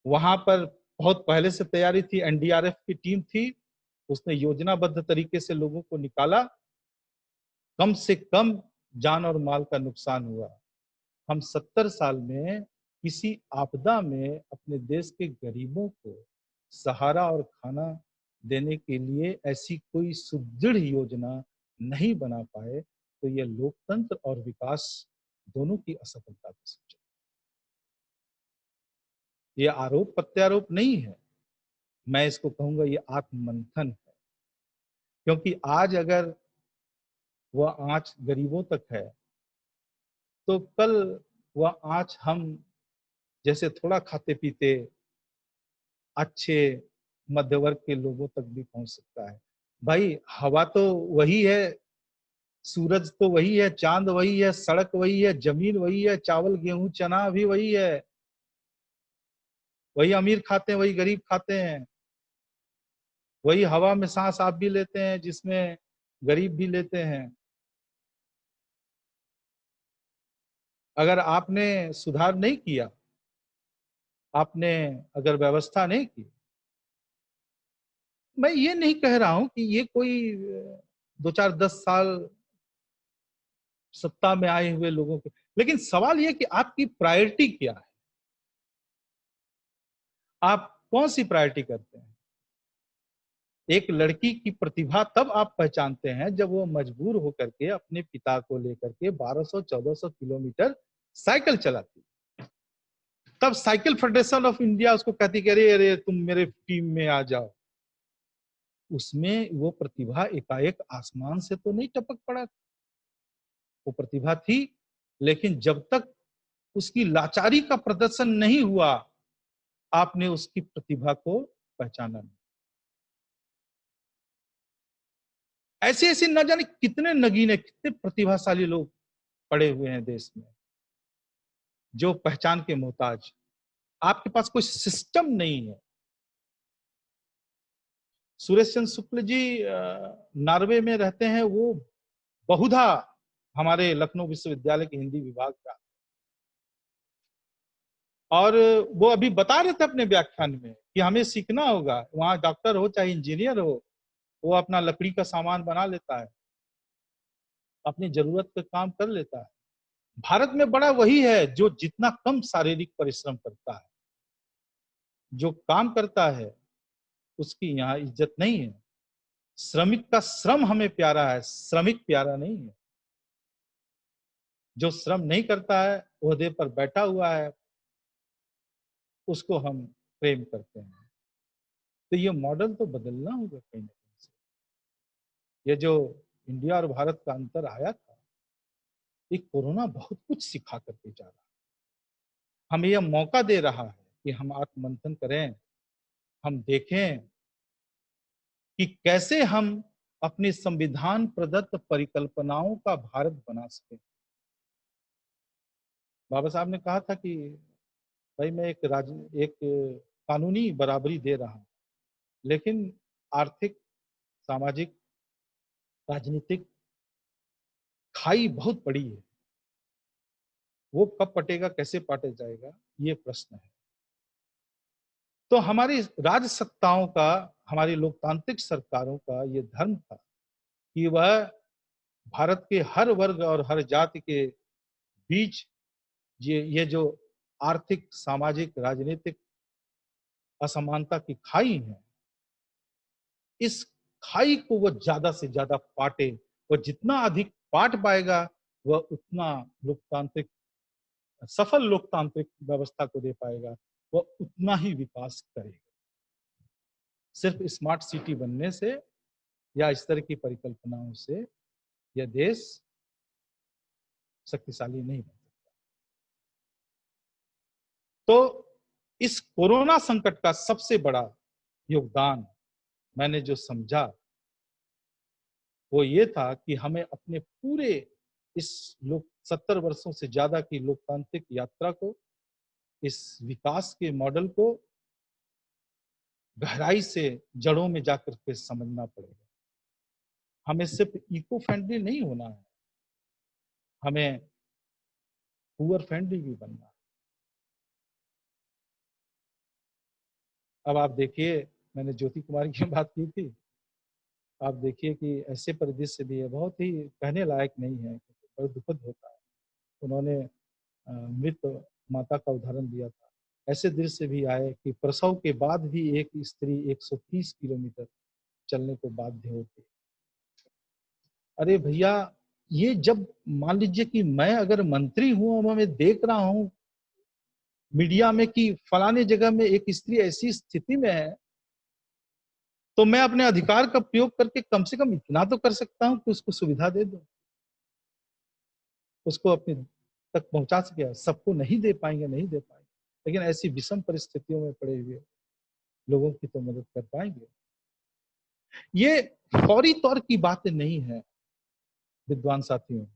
वहां पर बहुत पहले से तैयारी थी, एनडीआरएफ की टीम थी, उसने योजनाबद्ध तरीके से लोगों को निकाला, कम से कम जान और माल का नुकसान हुआ। हम 70 साल में किसी आपदा में अपने देश के गरीबों को सहारा और खाना देने के लिए ऐसी कोई सुदृढ़ योजना नहीं बना पाए, तो यह लोकतंत्र और विकास दोनों की असफलता की सूचना। ये आरोप प्रत्यारोप नहीं है, मैं इसको कहूंगा ये आत्ममंथन है। क्योंकि आज अगर वह आंच गरीबों तक है तो कल वह आंच हम जैसे थोड़ा खाते पीते अच्छे मध्य वर्ग के लोगों तक भी पहुंच सकता है। भाई, हवा तो वही है, सूरज तो वही है, चांद वही है, सड़क वही है, जमीन वही है, चावल गेहूं चना भी वही है। वही अमीर खाते हैं, वही गरीब खाते हैं। वही हवा में सांस आप भी लेते हैं जिसमें गरीब भी लेते हैं। अगर आपने सुधार नहीं किया, आपने अगर व्यवस्था नहीं की, मैं ये नहीं कह रहा हूं कि ये कोई 2 4 10 साल सत्ता में आए हुए लोगों के, लेकिन सवाल यह कि आपकी प्रायोरिटी क्या है, आप कौन सी प्रायोरिटी करते हैं। एक लड़की की प्रतिभा तब आप पहचानते हैं जब वो मजबूर होकर के अपने पिता को लेकर के 1200-1400 किलोमीटर साइकिल चलाती, तब साइकिल फेडरेशन ऑफ इंडिया उसको कहती कि अरे अरे तुम मेरे टीम में आ जाओ। उसमें वो प्रतिभा एकाएक आसमान से तो नहीं टपक पड़ा, वो प्रतिभा थी, लेकिन जब तक उसकी लाचारी का प्रदर्शन नहीं हुआ, आपने उसकी प्रतिभा को पहचाना नहीं। ऐसे ऐसे न जाने कितने नगीने, कितने प्रतिभाशाली लोग पड़े हुए हैं देश में, जो पहचान के मोहताज। आपके पास कोई सिस्टम नहीं है। सुरेश चंद्र शुक्ल जी नॉर्वे में रहते हैं, वो बहुधा हमारे लखनऊ विश्वविद्यालय के हिंदी विभाग का, और वो अभी बता रहे थे अपने व्याख्यान में कि हमें सीखना होगा। वहां डॉक्टर हो चाहे इंजीनियर हो, वो अपना लकड़ी का सामान बना लेता है, अपनी जरूरत पे काम कर लेता है। भारत में बड़ा वही है जो जितना कम शारीरिक परिश्रम करता है, जो काम करता है, उसकी यहाँ इज्जत नहीं है। श्रमिक का श्रम हमें प्यारा है, श्रमिक प्यारा नहीं है। जो श्रम नहीं करता है, ओहदे पर बैठा हुआ है, उसको हम प्रेम करते हैं। तो ये मॉडल तो बदलना होगा कहीं ना कहीं से। ये जो इंडिया और भारत का अंतर आया था, ये कोरोना बहुत कुछ सिखा करके जा रहा है। हमें यह मौका दे रहा है कि हम आत्ममंथन करें, हम देखें कि कैसे हम अपनी संविधान प्रदत्त परिकल्पनाओं का भारत बना सकें। बाबा साहब ने कहा था कि भाई मैं एक कानूनी बराबरी दे रहा हूं, लेकिन आर्थिक, सामाजिक, राजनीतिक खाई बहुत बड़ी है। वो कब पटेगा, कैसे पाटे जाएगा, ये प्रश्न है। तो हमारी राज सत्ताओं का, हमारी लोकतांत्रिक सरकारों का ये धर्म था कि वह भारत के हर वर्ग और हर जाति के बीच ये जो आर्थिक, सामाजिक, राजनीतिक असमानता की खाई है, इस खाई को वो ज्यादा से ज्यादा पाटे। वो जितना अधिक पाट पाएगा, वह उतना लोकतांत्रिक, सफल लोकतांत्रिक व्यवस्था को दे पाएगा, वह उतना ही विकास करेगा। सिर्फ स्मार्ट सिटी बनने से या इस तरह की परिकल्पनाओं से यह देश शक्तिशाली नहीं बन सकता। तो इस कोरोना संकट का सबसे बड़ा योगदान मैंने जो समझा, वो ये था कि हमें अपने पूरे इस लोक 70 वर्षों से ज्यादा की लोकतांत्रिक यात्रा को, इस विकास के मॉडल को गहराई से जड़ों में जाकर के समझना पड़ेगा। हमें सिर्फ इको फ्रेंडली नहीं होना है, हमें पुअर फ्रेंडली भी बनना है। अब आप देखिए, मैंने ज्योति कुमारी की बात की थी, आप देखिए कि ऐसे परिदृश्य भी है, बहुत ही कहने लायक नहीं है, बहुत दुखद होता है। उन्होंने मृत माता का उदाहरण दिया था। ऐसे दृश्य भी आए कि प्रसव के बाद भी एक स्त्री 130 किलोमीटर चलने को बाध्य होती। अरे भैया, ये जब मान लीजिए कि मैं अगर मंत्री हूं और मैं देख रहा हूं मीडिया में कि फलाने जगह में एक स्त्री ऐसी स्थिति में है, तो मैं अपने अधिकार का प्रयोग करके कम से कम इतना तो कर सकता हूं कि उसको सुविधा दे दूं, उसको अपने तक पहुंचा सके। सबको नहीं दे पाएंगे, नहीं दे पाएंगे, लेकिन ऐसी विषम परिस्थितियों में पड़े हुए लोगों की तो मदद कर पाएंगे। ये फौरी तौर की बातें नहीं है विद्वान साथियों,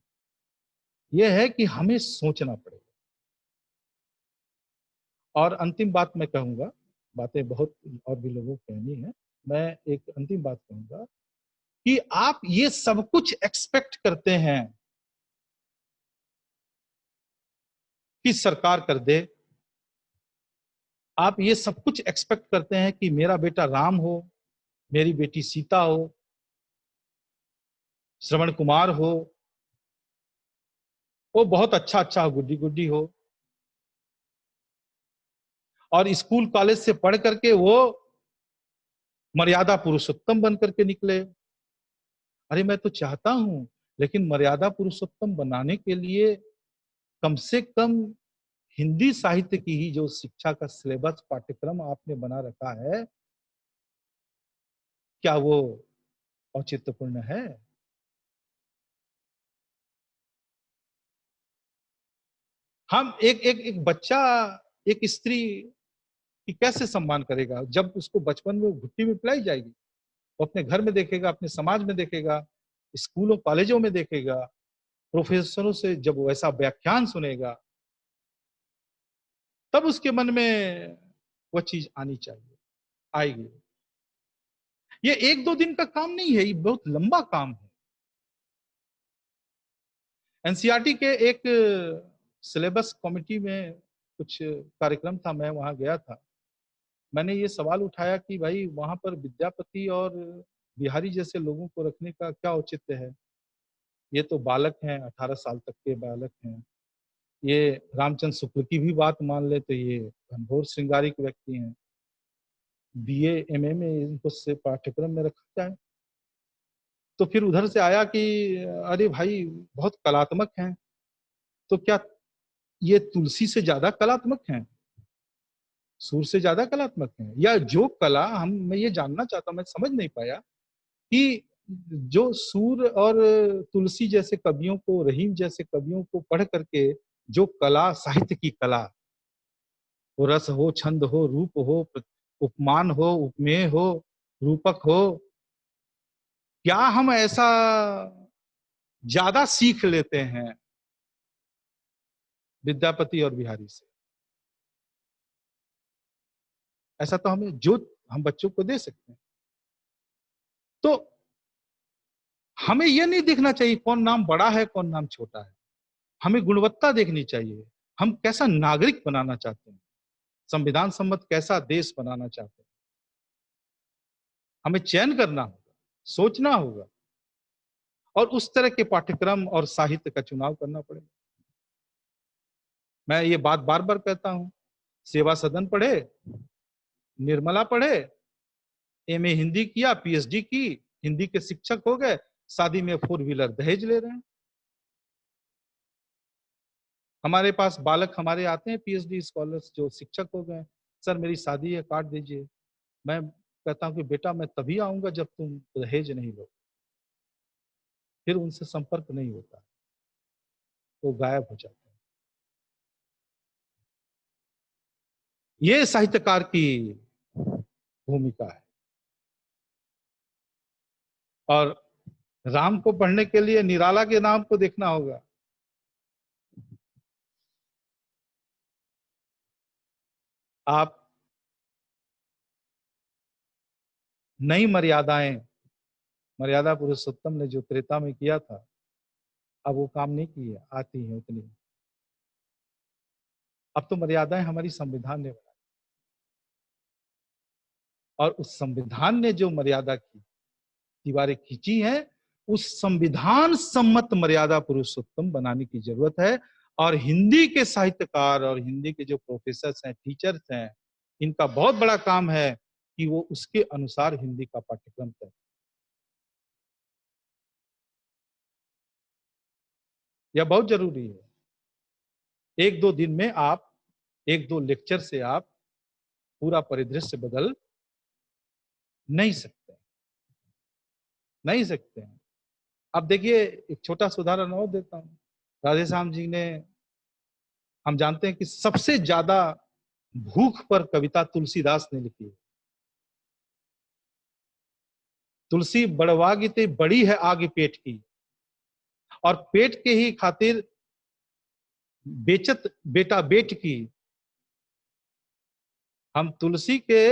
ये है कि हमें सोचना पड़ेगा। और अंतिम बात मैं कहूंगा, बातें बहुत और भी लोगों को कहनी है, मैं एक अंतिम बात कहूंगा कि आप ये सब कुछ एक्सपेक्ट करते हैं कि सरकार कर दे, आप ये सब कुछ एक्सपेक्ट करते हैं कि मेरा बेटा राम हो, मेरी बेटी सीता हो, श्रवण कुमार हो, वो बहुत अच्छा अच्छा गुड्डी गुड्डी हो, और स्कूल कॉलेज से पढ़ करके वो मर्यादा पुरुषोत्तम बन करके निकले। अरे मैं तो चाहता हूं, लेकिन मर्यादा पुरुषोत्तम बनाने के लिए कम से कम हिंदी साहित्य की ही जो शिक्षा का सिलेबस, पाठ्यक्रम आपने बना रखा है, क्या वो औचित्यपूर्ण है? हम एक एक एक बच्चा, एक स्त्री कि कैसे सम्मान करेगा जब उसको बचपन में घुट्टी में पिलाई जाएगी। वो अपने घर में देखेगा, अपने समाज में देखेगा, स्कूलों कॉलेजों में देखेगा, प्रोफेसरों से जब वो ऐसा व्याख्यान सुनेगा, तब उसके मन में वह चीज आनी चाहिए, आएगी। ये 1-2 दिन का काम नहीं है, ये बहुत लंबा काम है। एनसीईआरटी के एक सिलेबस कमिटी में कुछ कार्यक्रम था, मैं वहां गया था। मैंने ये सवाल उठाया कि भाई वहां पर विद्यापति और बिहारी जैसे लोगों को रखने का क्या औचित्य है? ये तो बालक हैं, 18 साल तक के बालक हैं। ये रामचंद्र शुक्ल की भी बात मान ले तो ये घनघोर श्रृंगारिक व्यक्ति हैं। बीए एमए में इनको से पाठ्यक्रम में रखा जाए। तो फिर उधर से आया कि अरे भाई बहुत कलात्मक हैं। तो क्या ये तुलसी से ज्यादा कलात्मक हैं? सुर से ज्यादा कलात्मक हैं? या जो कला हम मैं ये जानना चाहता हूं, मैं समझ नहीं पाया कि जो सूर और तुलसी जैसे कवियों को, रहीम जैसे कवियों को पढ़ करके जो कला, साहित्य की कला, वो रस हो, छंद हो, रूप हो, उपमान हो, उपमेय हो, रूपक हो, क्या हम ऐसा ज्यादा सीख लेते हैं विद्यापति और बिहारी से? ऐसा तो हमें जो हम बच्चों को दे सकते हैं। तो हमें यह नहीं देखना चाहिए कौन नाम बड़ा है, कौन नाम छोटा है। हमें गुणवत्ता देखनी चाहिए। हम कैसा नागरिक बनाना चाहते हैं, संविधान सम्मत कैसा देश बनाना चाहते हैं। हमें चयन करना होगा, सोचना होगा और उस तरह के पाठ्यक्रम और साहित्य का चुनाव करना पड़ेगा। मैं ये बात बार बार कहता हूं, सेवा सदन पढ़े, निर्मला पढ़े, एमए हिंदी किया, पीएचडी की, हिंदी के शिक्षक हो गए, शादी में 4 व्हीलर दहेज ले रहे हैं। हमारे पास बालक हमारे आते हैं पीएचडी स्कॉलर्स जो शिक्षक हो गए, सर मेरी शादी है, काट दीजिए। मैं कहता हूं कि बेटा मैं तभी आऊंगा जब तुम दहेज नहीं लो। फिर उनसे संपर्क नहीं होता, वो गायब हो जाते हैं। ये साहित्यकार की भूमिका है। और राम को पढ़ने के लिए निराला के नाम को देखना होगा। आप नई मर्यादाएं, मर्यादा पुरुषोत्तम ने जो त्रेता में किया था, अब वो काम नहीं किया, आती है उतनी। अब तो मर्यादाएं हमारी संविधान ने बनाई, और उस संविधान ने जो मर्यादा की दीवारें खींची हैं, उस संविधान सम्मत मर्यादा पुरुषोत्तम बनाने की जरूरत है। और हिंदी के साहित्यकार और हिंदी के जो प्रोफेसर हैं, टीचर्स हैं, इनका बहुत बड़ा काम है कि वो उसके अनुसार हिंदी का पाठ्यक्रम तय। यह बहुत जरूरी है। 1-2 दिन में आप, 1-2 लेक्चर से आप पूरा परिदृश्य बदल नहीं सकते, नहीं सकते हैं। अब देखिए, एक छोटा सा उदाहरण और देता हूँ। राधेश्याम जी ने, हम जानते हैं कि सबसे ज्यादा भूख पर कविता तुलसीदास ने लिखी है। तुलसी बड़वागिते बड़ी है आग पेट की, और पेट के ही खातिर बेचत बेटा बेट की। हम तुलसी के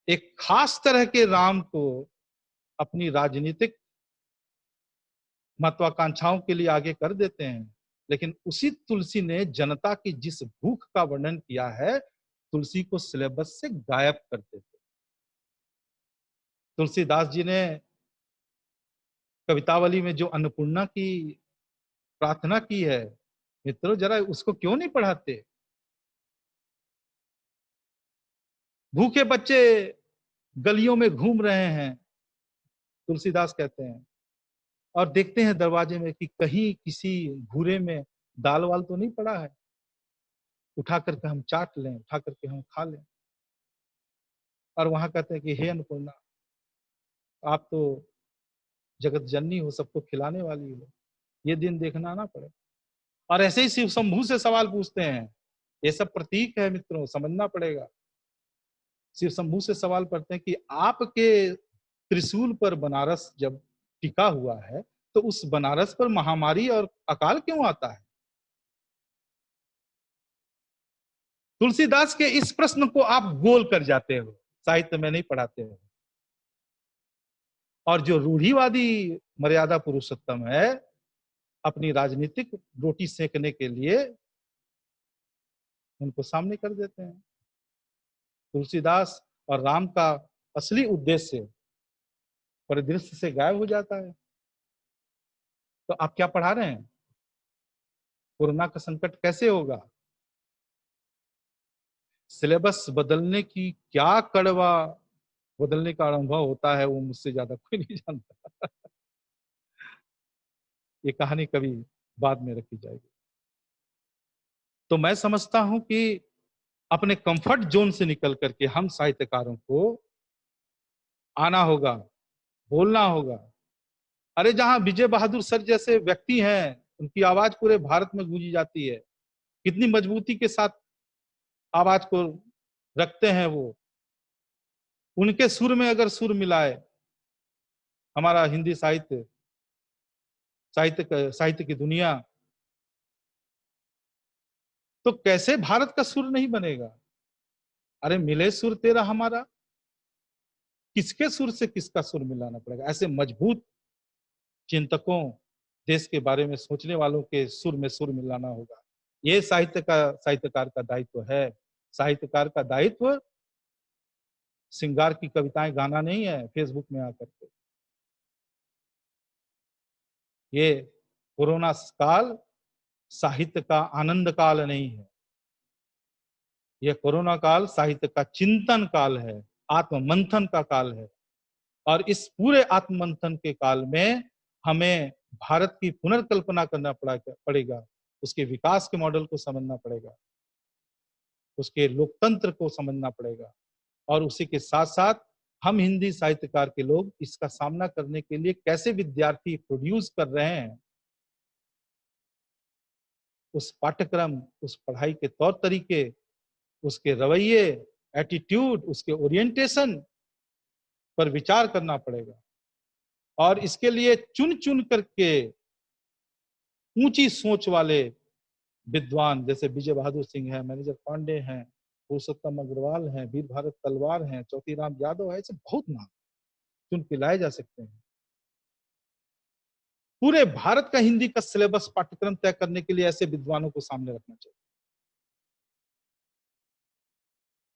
एक खास तरह के राम को अपनी राजनीतिक महत्वाकांक्षाओं के लिए आगे कर देते हैं, लेकिन उसी तुलसी ने जनता की जिस भूख का वर्णन किया है, तुलसी को सिलेबस से गायब कर देते। तुलसीदास जी ने कवितावली में जो अन्नपूर्णा की प्रार्थना की है, मित्रों जरा उसको क्यों नहीं पढ़ाते? भूखे बच्चे गलियों में घूम रहे हैं, तुलसीदास कहते हैं, और देखते हैं दरवाजे में कि कहीं किसी भूरे में दाल वाल तो नहीं पड़ा है, उठा करके हम चाट लें, उठा करके हम खा लें। और वहां कहते हैं कि हे अन्नपूर्णा, आप तो जगत जननी हो, सबको खिलाने वाली हो, ये दिन देखना ना पड़े। और ऐसे ही शिव शंभू से सवाल पूछते हैं ये सब प्रतीक है मित्रों, समझना पड़ेगा। सिर्फ मुंह से सवाल करते हैं कि आपके त्रिशूल पर बनारस जब टिका हुआ है, तो उस बनारस पर महामारी और अकाल क्यों आता है? तुलसीदास के इस प्रश्न को आप गोल कर जाते हो, साहित्य में नहीं पढ़ाते हो। और जो रूढ़िवादी मर्यादा पुरुषोत्तम है, अपनी राजनीतिक रोटी सेकने के लिए उनको सामने कर देते हैं। तुलसीदास और राम का असली उद्देश्य परिदृश्य से गायब हो जाता है। तो आप क्या पढ़ा रहे हैं? कोरोना का संकट कैसे होगा? सिलेबस बदलने की क्या कड़वा बदलने का अनुभव होता है, वो मुझसे ज्यादा कोई नहीं जानता। ये कहानी कभी बाद में रखी जाएगी। तो मैं समझता हूं कि अपने कंफर्ट जोन से निकल करके हम साहित्यकारों को आना होगा, बोलना होगा। अरे जहां विजय बहादुर सर जैसे व्यक्ति हैं, उनकी आवाज पूरे भारत में गूंजी जाती है, कितनी मजबूती के साथ आवाज को रखते हैं वो। उनके सुर में अगर सुर मिलाए हमारा हिंदी साहित्य, साहित्य की दुनिया, तो कैसे भारत का सुर नहीं बनेगा? अरे मिले सुर तेरा हमारा, किसके सुर से किसका सुर मिलाना पड़ेगा? ऐसे मजबूत चिंतकों, देश के बारे में सोचने वालों के सुर में सुर मिलाना होगा। ये साहित्यकार का दायित्व है। साहित्यकार का दायित्व श्रृंगार की कविताएं गाना नहीं है फेसबुक में आकर के। ये कोरोना काल साहित्य का आनंद काल नहीं है। यह कोरोना काल साहित्य का चिंतन काल है, आत्म मंथन का काल है। और इस पूरे आत्म मंथन के काल में हमें भारत की पुनर्कल्पना करना पड़ेगा, उसके विकास के मॉडल को समझना पड़ेगा, उसके लोकतंत्र को समझना पड़ेगा। और उसी के साथ साथ हम हिंदी साहित्यकार के लोग इसका सामना करने के लिए कैसे विद्यार्थी प्रोड्यूस कर रहे हैं, उस पाठ्यक्रम, उस पढ़ाई के तौर तरीके, उसके रवैये, एटीट्यूड, उसके ओरिएंटेशन पर विचार करना पड़ेगा। और इसके लिए चुन चुन करके ऊंची सोच वाले विद्वान जैसे विजय बहादुर सिंह है, मैनेजर पांडे हैं, पुरुषोत्तम अग्रवाल हैं, वीर भारत तलवार हैं, चौथीराम यादव है, ऐसे बहुत नाम चुन के लाए जा सकते हैं। पूरे भारत का हिंदी का सिलेबस पाठ्यक्रम तय करने के लिए ऐसे विद्वानों को सामने रखना चाहिए।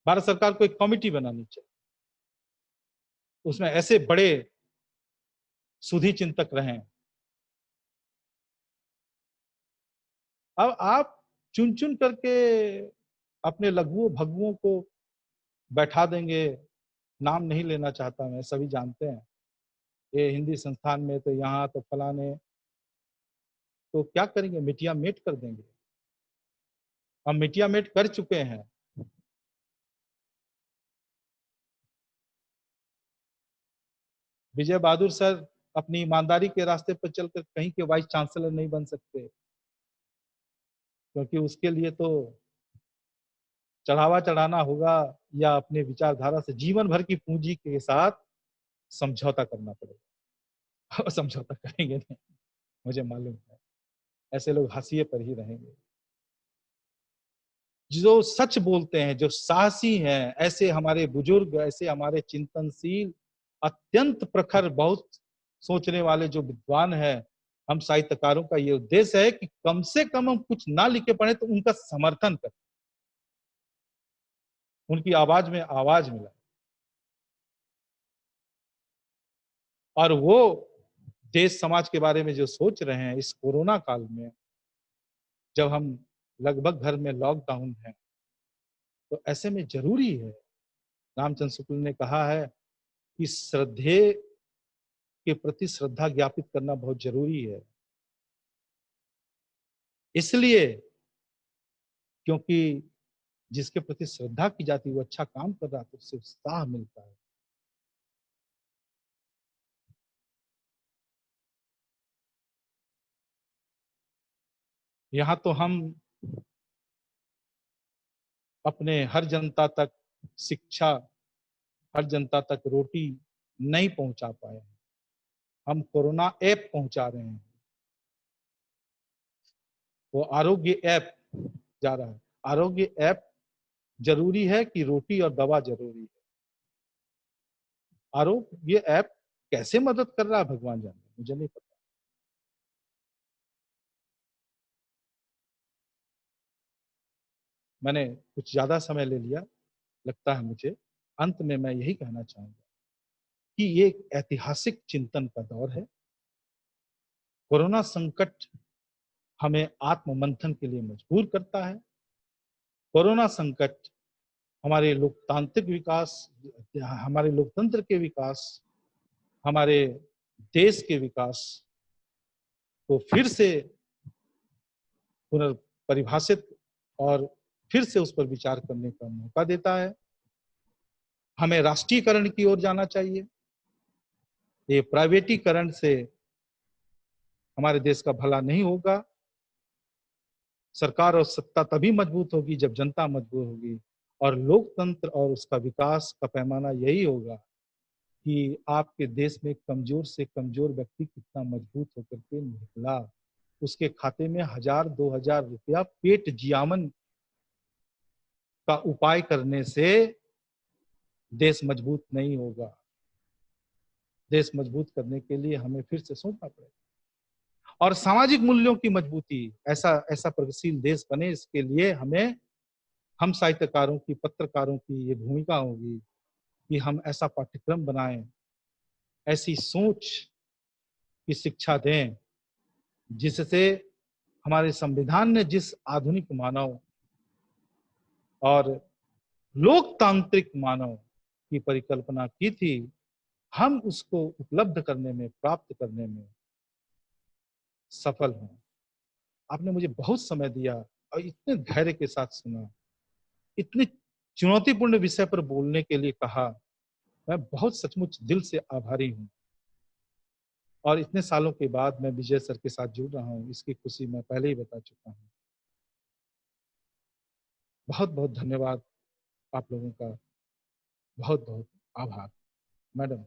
भारत सरकार को एक कमिटी बनानी चाहिए, उसमें ऐसे बड़े सुधी चिंतक रहें। अब आप चुन चुन करके अपने लघुओं भगुओं को बैठा देंगे। नाम नहीं लेना चाहता मैं, सभी जानते हैं। ये हिंदी संस्थान में तो यहाँ तो फलाने, तो क्या करेंगे? मिटिया मेट कर देंगे। हम मिटिया मेट कर चुके हैं। विजय बहादुर सर अपनी ईमानदारी के रास्ते पर चलकर कहीं के वाइस चांसलर नहीं बन सकते, क्योंकि उसके लिए तो चढ़ावा चढ़ाना होगा, या अपने विचारधारा से जीवन भर की पूंजी के साथ समझौता करना पड़ेगा। और समझौता करेंगे नहीं, मुझे मालूम है। ऐसे लोग हाशिए पर ही रहेंगे। जो सच बोलते हैं, जो साहसी हैं, ऐसे हमारे बुजुर्ग, ऐसे हमारे चिंतनशील, अत्यंत प्रखर, बहुत सोचने वाले जो विद्वान हैं, हम साहित्यकारों का ये उद्देश्य है कि कम से कम हम कुछ ना लिखे पढ़े तो उनका समर्थन करें, उनकी आवाज में आवाज मिला। और वो देश समाज के बारे में जो सोच रहे हैं इस कोरोना काल में, जब हम लगभग घर में लॉकडाउन है, तो ऐसे में जरूरी है, रामचंद्र शुक्ल ने कहा है कि श्रद्धे के प्रति श्रद्धा ज्ञापित करना बहुत जरूरी है। इसलिए क्योंकि जिसके प्रति श्रद्धा की जाती है वो अच्छा काम कर रहा है, तो उससे उत्साह मिलता है। यहाँ तो हम अपने हर जनता तक शिक्षा, हर जनता तक रोटी नहीं पहुंचा पाए। हम कोरोना ऐप पहुंचा रहे हैं। वो आरोग्य ऐप जा रहा है। आरोग्य ऐप जरूरी है कि रोटी और दवा जरूरी है। आरोग्य ऐप कैसे मदद कर रहा है भगवान जाने, मुझे नहीं पता। मैंने कुछ ज्यादा समय ले लिया लगता है मुझे। अंत में मैं यही कहना चाहूंगा कि ये एक ऐतिहासिक चिंतन का दौर है। कोरोना संकट हमें आत्ममंथन के लिए मजबूर करता है। कोरोना संकट हमारे लोकतांत्रिक विकास, हमारे लोकतंत्र के विकास, हमारे देश के विकास को फिर से पुनर्परिभाषित और फिर से उस पर विचार करने का मौका देता है। हमें राष्ट्रीयकरण की ओर जाना चाहिए। ये प्राइवेटीकरण से हमारे देश का भला नहीं होगा। सरकार और सत्ता तभी मजबूत होगी जब जनता मजबूत होगी, और लोकतंत्र और उसका विकास का पैमाना यही होगा कि आपके देश में कमजोर से कमजोर व्यक्ति कितना मजबूत होकर के निकला, उसके खाते में 1000-2000 रुपया पेट जियामन का उपाय करने से देश मजबूत नहीं होगा। देश मजबूत करने के लिए हमें फिर से सोचना पड़ेगा, और सामाजिक मूल्यों की मजबूती, ऐसा ऐसा प्रगतिशील देश बने, इसके लिए हमें, हम साहित्यकारों की, पत्रकारों की ये भूमिका होगी कि हम ऐसा पाठ्यक्रम बनाएं, ऐसी सोच की शिक्षा दें, जिससे हमारे संविधान ने जिस आधुनिक मानव और लोकतांत्रिक मानव की परिकल्पना की थी, हम उसको उपलब्ध करने में, प्राप्त करने में सफल हों। आपने मुझे बहुत समय दिया और इतने धैर्य के साथ सुना, इतने चुनौतीपूर्ण विषय पर बोलने के लिए कहा। मैं बहुत सचमुच दिल से आभारी हूँ। और इतने सालों के बाद मैं विजय सर के साथ जुड़ रहा हूँ, इसकी खुशी मैं पहले ही बता चुका हूँ। बहुत बहुत धन्यवाद आप लोगों का, बहुत बहुत आभार मैडम।